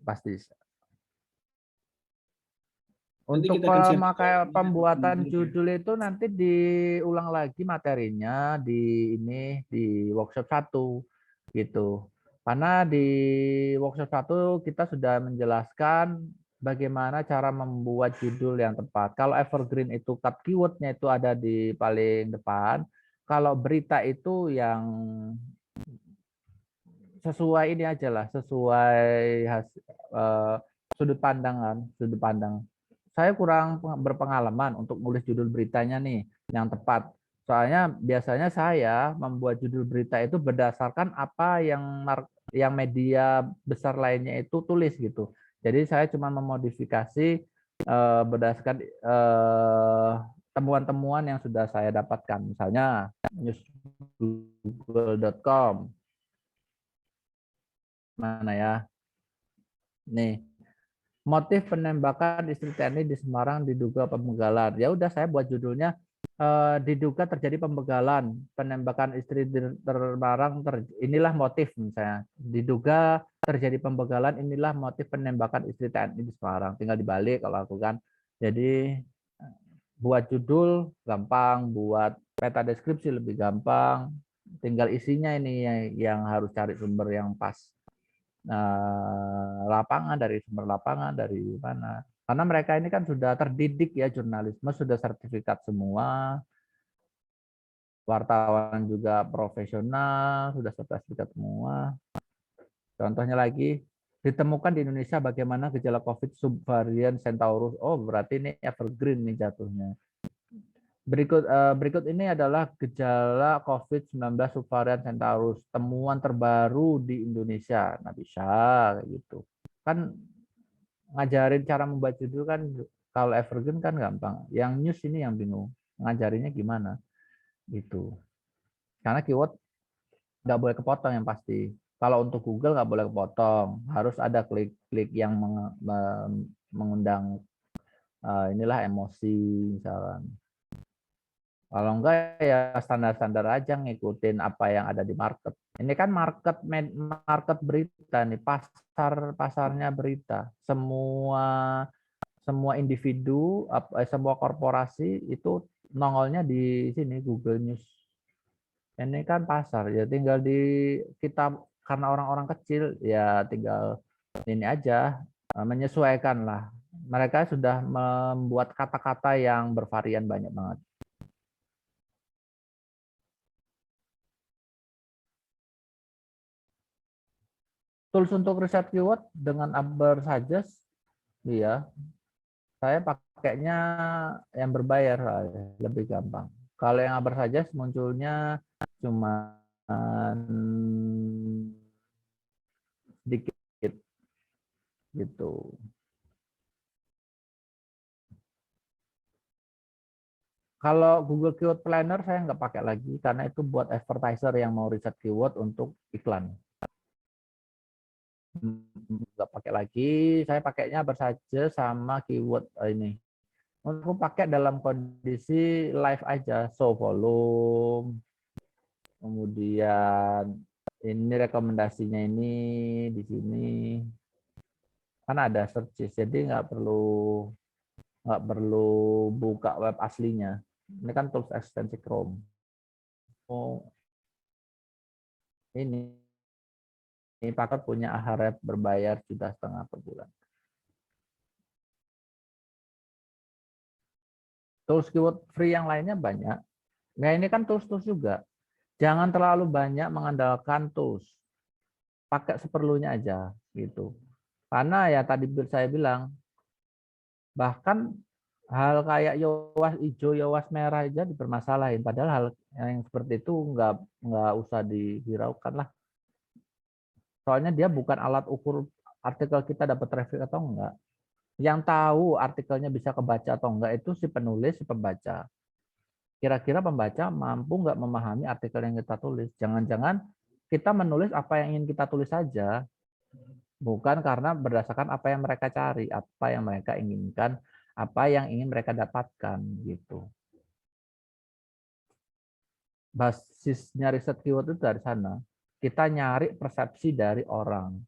Pasti di-share. Nanti Untuk kita akan share memakai juga pembuatan ya. judul itu nanti diulang lagi materinya di workshop 1 gitu. Karena di workshop 1 kita sudah menjelaskan bagaimana cara membuat judul yang tepat. Kalau evergreen itu cut keywordnya itu ada di paling depan. Kalau berita itu yang sesuai ini aja lah, sesuai sudut pandang. Saya kurang berpengalaman untuk nulis judul beritanya nih yang tepat. Soalnya biasanya saya membuat judul berita itu berdasarkan apa yang media besar lainnya itu tulis gitu. Jadi saya cuma memodifikasi berdasarkan temuan-temuan yang sudah saya dapatkan. Misalnya newsgoogle.com. Mana ya? Nih, motif penembakan istri TNI di Semarang diduga pembegalan. Ya udah saya buat judulnya diduga terjadi pembegalan, penembakan istri di Semarang. Inilah motif misalnya. Diduga terjadi pembegalan, inilah motif penembakan istri TNI di Semarang. Tinggal dibalik kalau aku kan. Jadi buat judul gampang, buat peta deskripsi lebih gampang. Tinggal isinya ini yang harus cari sumber yang pas. Lapangan, dari sumber lapangan, dari mana. Karena mereka ini kan sudah terdidik ya, jurnalisme sudah sertifikat semua, wartawan juga profesional, sudah sertifikat semua. Contohnya lagi, ditemukan di Indonesia bagaimana gejala COVID subvarian Centaurus. Oh, berarti ini evergreen nih jatuhnya. Berikut ini adalah gejala COVID-19 subvarian Centaurus, temuan terbaru di Indonesia. Nah, bisa kayak gitu. Kan ngajarin cara membuat judul kan kalau evergreen kan gampang. Yang news ini yang bingung. Ngajarinnya gimana? Gitu. Karena keyword nggak boleh kepotong yang pasti. Kalau untuk Google nggak boleh kepotong. Harus ada klik-klik yang mengundang inilah emosi misalkan. Kalau enggak ya standar-standar aja ngikutin apa yang ada di market. Ini kan market berita nih, pasarnya berita. Semua individu, semua korporasi itu nongolnya di sini Google News. Ini kan pasar ya, tinggal kita karena orang-orang kecil ya tinggal ini aja menyesuaikan lah. Mereka sudah membuat kata-kata yang bervarian banyak banget. Tools untuk riset keyword dengan Ubersuggest, iya. Saya pakainya yang berbayar, lebih gampang. Kalau yang Ubersuggest munculnya cuma sedikit gitu. Kalau Google Keyword Planner saya nggak pakai lagi karena itu buat advertiser yang mau riset keyword untuk iklan. Nggak pakai lagi, saya pakainya bersaja sama keyword ini. Untuk pakai dalam kondisi live aja, show volume, kemudian ini rekomendasinya ini di sini kan ada search, jadi nggak perlu buka web aslinya. Ini kan tools ekstensi Chrome. Oh, ini paket punya Ahrefs berbayar Rp1,5 per bulan. Tools keyword free yang lainnya banyak. Nah, ini kan tools-tools juga. Jangan terlalu banyak mengandalkan tools. Pakai seperlunya aja gitu. Karena ya tadi saya bilang, bahkan hal kayak Yowas hijau, Yowas merah aja dipermasalahin. Padahal hal yang seperti itu nggak usah dihiraukan lah. Soalnya dia bukan alat ukur artikel kita dapat traffic atau enggak. Yang tahu artikelnya bisa kebaca atau enggak itu si penulis, si pembaca. kira-kira pembaca mampu nggak memahami artikel yang kita tulis. Jangan-jangan kita menulis apa yang ingin kita tulis saja, bukan karena berdasarkan apa yang mereka cari, apa yang mereka inginkan, apa yang ingin mereka dapatkan gitu. Basisnya riset keyword itu dari sana. Kita nyari persepsi dari orang,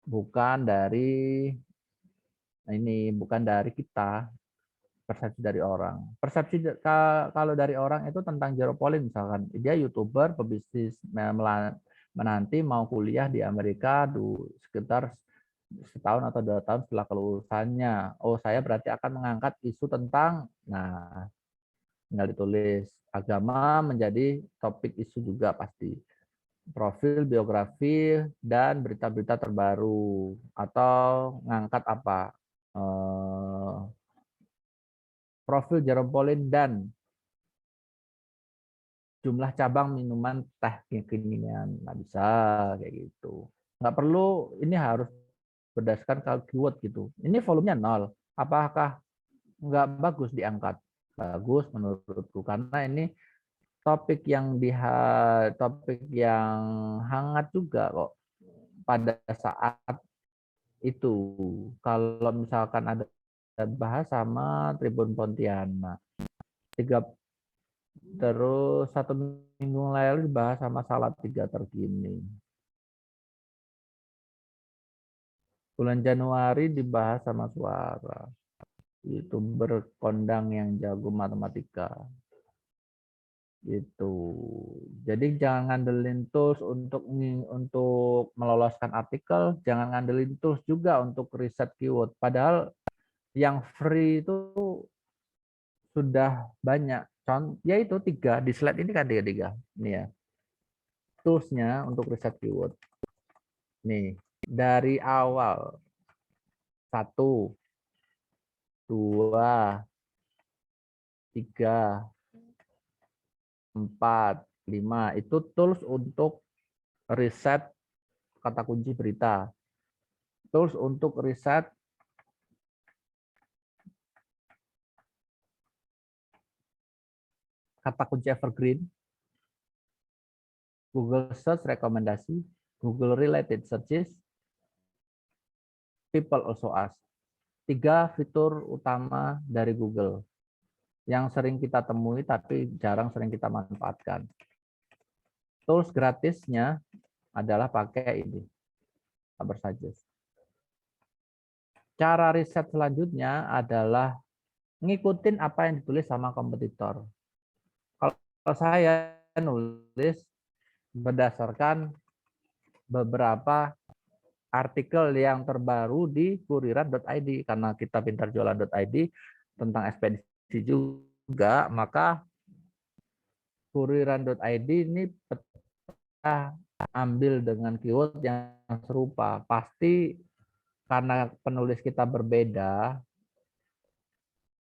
bukan dari kita, persepsi dari orang. Persepsi kalau dari orang itu tentang Jero Pauline misalkan, dia YouTuber, pebisnis menanti mau kuliah di Amerika sekitar setahun atau 2 tahun setelah kelulusannya. Oh, saya berarti akan mengangkat isu tentang, nah, tinggal ditulis. Agama menjadi topik isu juga pasti. Profil, biografi, dan berita-berita terbaru. Atau ngangkat apa? Profil Jerome Pauline dan jumlah cabang minuman teh kekinian. Nggak bisa kayak gitu. Nggak perlu, ini harus berdasarkan keyword gitu. Ini volumenya 0. Apakah nggak bagus diangkat? Bagus menurutku, karena ini topik yang hangat juga kok pada saat itu. Kalau misalkan ada bahas sama Tribun Pontianak, terus 1 minggu lalu dibahas sama Salatiga terkini. Bulan Januari dibahas sama Suara, YouTuber kondang yang jago matematika. Itu. Jadi jangan ngandelin tools untuk meloloskan artikel, jangan ngandelin tools juga untuk riset keyword. Padahal yang free itu sudah banyak. Yaitu 3 di slide ini kan 3. Ini ya. Toolsnya untuk riset keyword. Nih, dari awal 1, 2, 3, 4, 5 itu tools untuk riset kata kunci berita. Tools untuk riset kata kunci evergreen, Google Search rekomendasi, Google Related Searches, People Also Ask. 3 fitur utama dari Google yang sering kita temui tapi jarang sering kita manfaatkan. Tools gratisnya adalah pakai ini, Ubersuggest. Cara riset selanjutnya adalah ngikutin apa yang ditulis sama kompetitor. Kalau saya nulis berdasarkan beberapa artikel yang terbaru di kuriran.id, karena kita pintarjualan.id tentang ekspedisi juga, maka kuriran.id ini kita ambil dengan keyword yang serupa. Pasti karena penulis kita berbeda,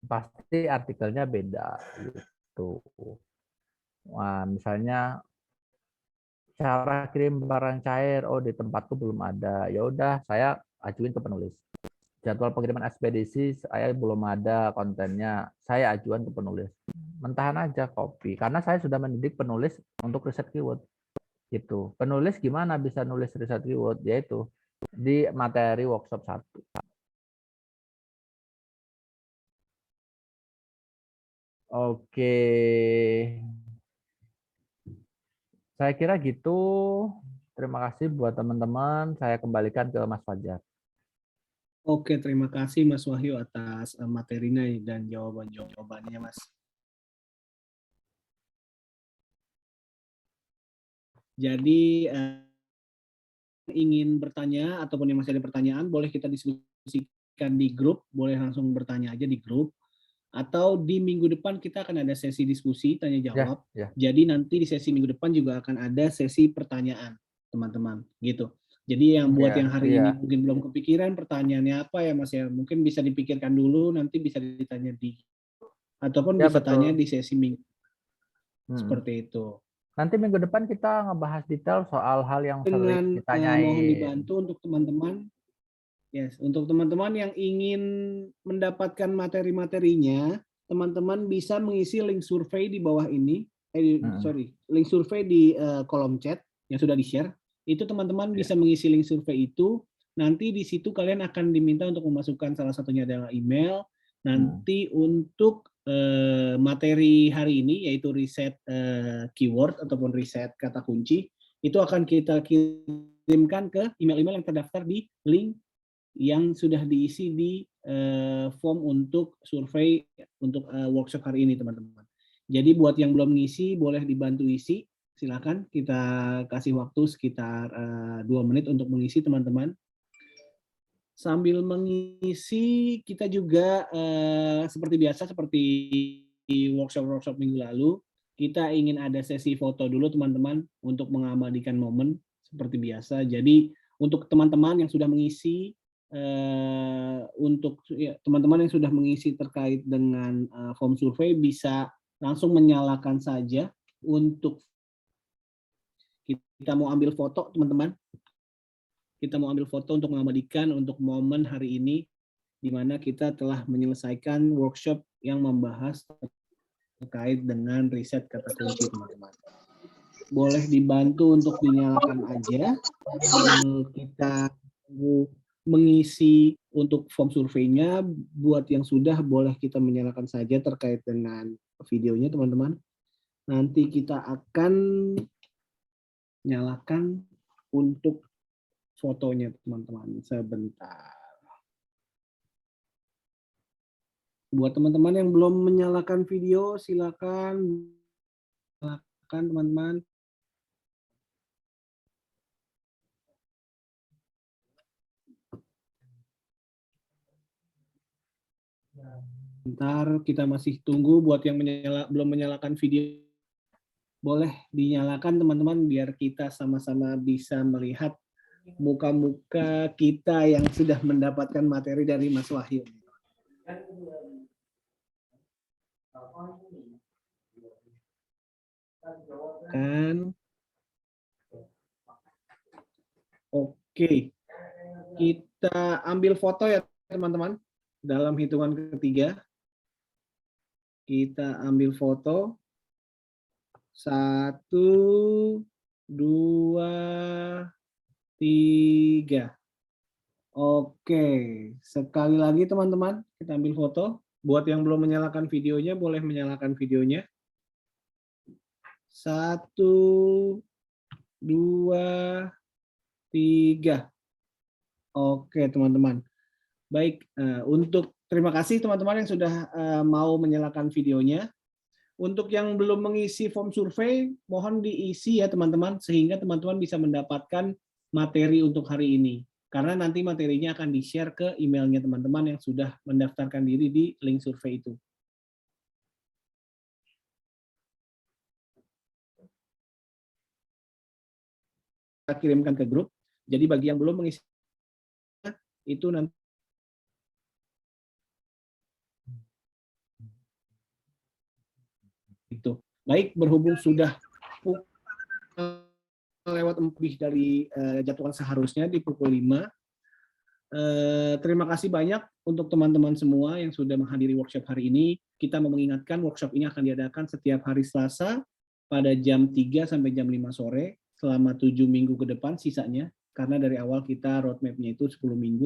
pasti artikelnya beda gitu. Wah, misalnya cara kirim barang cair, oh di tempatku belum ada. Ya udah, saya ajuin ke penulis. Jadwal pengiriman ekspedisi saya belum ada kontennya, saya ajuan ke penulis. Mentahan aja copy, karena saya sudah mendidik penulis untuk riset keyword. Gitu. Penulis gimana bisa nulis riset keyword? Yaitu di materi workshop 1. Oke. Saya kira gitu. Terima kasih buat teman-teman. Saya kembalikan ke Mas Fajar. Oke, terima kasih Mas Wahyu atas materinya dan jawabannya, Mas. Jadi ingin bertanya ataupun yang masih ada pertanyaan, boleh kita diskusikan di grup, boleh langsung bertanya aja di grup. Atau di minggu depan kita akan ada sesi diskusi tanya jawab. Ya. Jadi nanti di sesi minggu depan juga akan ada sesi pertanyaan, teman-teman, gitu. Jadi yang buat yang hari ini mungkin belum kepikiran pertanyaannya apa ya Mas ya, mungkin bisa dipikirkan dulu, nanti bisa ditanya ataupun bisa tanya di sesi minggu. Seperti itu. Nanti minggu depan kita ngebahas detail soal hal yang sering ditanyain. Mohon dibantu untuk teman-teman. Yes, untuk teman-teman yang ingin mendapatkan materi-materinya, teman-teman bisa mengisi link survei di bawah ini. Link survei di kolom chat yang sudah di-share. Itu teman-teman bisa mengisi link survei itu. Nanti di situ kalian akan diminta untuk memasukkan salah satunya adalah email. Nanti untuk materi hari ini, yaitu riset keyword ataupun riset kata kunci, itu akan kita kirimkan ke email-email yang terdaftar di link yang sudah diisi di form untuk survei untuk workshop hari ini, teman-teman. Jadi buat yang belum ngisi, boleh dibantu isi. Silakan, kita kasih waktu sekitar 2 menit untuk mengisi, teman-teman. Sambil mengisi, kita juga seperti biasa, seperti di workshop-workshop minggu lalu, kita ingin ada sesi foto dulu, teman-teman, untuk mengabadikan momen seperti biasa. Jadi untuk teman-teman yang sudah mengisi, teman-teman yang sudah mengisi terkait dengan form survei bisa langsung menyalakan saja untuk kita mau ambil foto, teman-teman. Kita mau ambil foto untuk mengabadikan untuk momen hari ini, di mana kita telah menyelesaikan workshop yang membahas terkait dengan riset kata kunci, teman-teman. Boleh dibantu untuk dinyalakan aja. Kita mengisi untuk form surveinya. Buat yang sudah, boleh kita menyalakan saja terkait dengan videonya, teman-teman. Nanti kita akan nyalakan untuk fotonya, teman-teman. Sebentar. Buat teman-teman yang belum menyalakan video, silakan nyalakan, teman-teman. Bentar, kita masih tunggu. Buat yang belum menyalakan video, boleh dinyalakan, teman-teman, biar kita sama-sama bisa melihat muka-muka kita yang sudah mendapatkan materi dari Mas Wahyu. Kan? Oke, kita ambil foto ya, teman-teman. Dalam hitungan ketiga, kita ambil foto. 1, 2, 3. Oke, sekali lagi teman-teman, kita ambil foto. Buat yang belum menyalakan videonya, boleh menyalakan videonya. 1, 2, 3. Oke, teman-teman. Baik, terima kasih teman-teman yang sudah mau menyalakan videonya. Untuk yang belum mengisi form survei, mohon diisi ya teman-teman, sehingga teman-teman bisa mendapatkan materi untuk hari ini. Karena nanti materinya akan di-share ke emailnya teman-teman yang sudah mendaftarkan diri di link survei itu. Kita kirimkan ke grup. Jadi bagi yang belum mengisi itu nanti itu. Baik, berhubung sudah lewat lebih dari jadwal seharusnya di pukul 5. Terima kasih banyak untuk teman-teman semua yang sudah menghadiri workshop hari ini. Kita mau mengingatkan workshop ini akan diadakan setiap hari Selasa pada jam 3 sampai jam 5 sore selama 7 minggu ke depan sisanya. Karena dari awal kita roadmap-nya itu 10 minggu.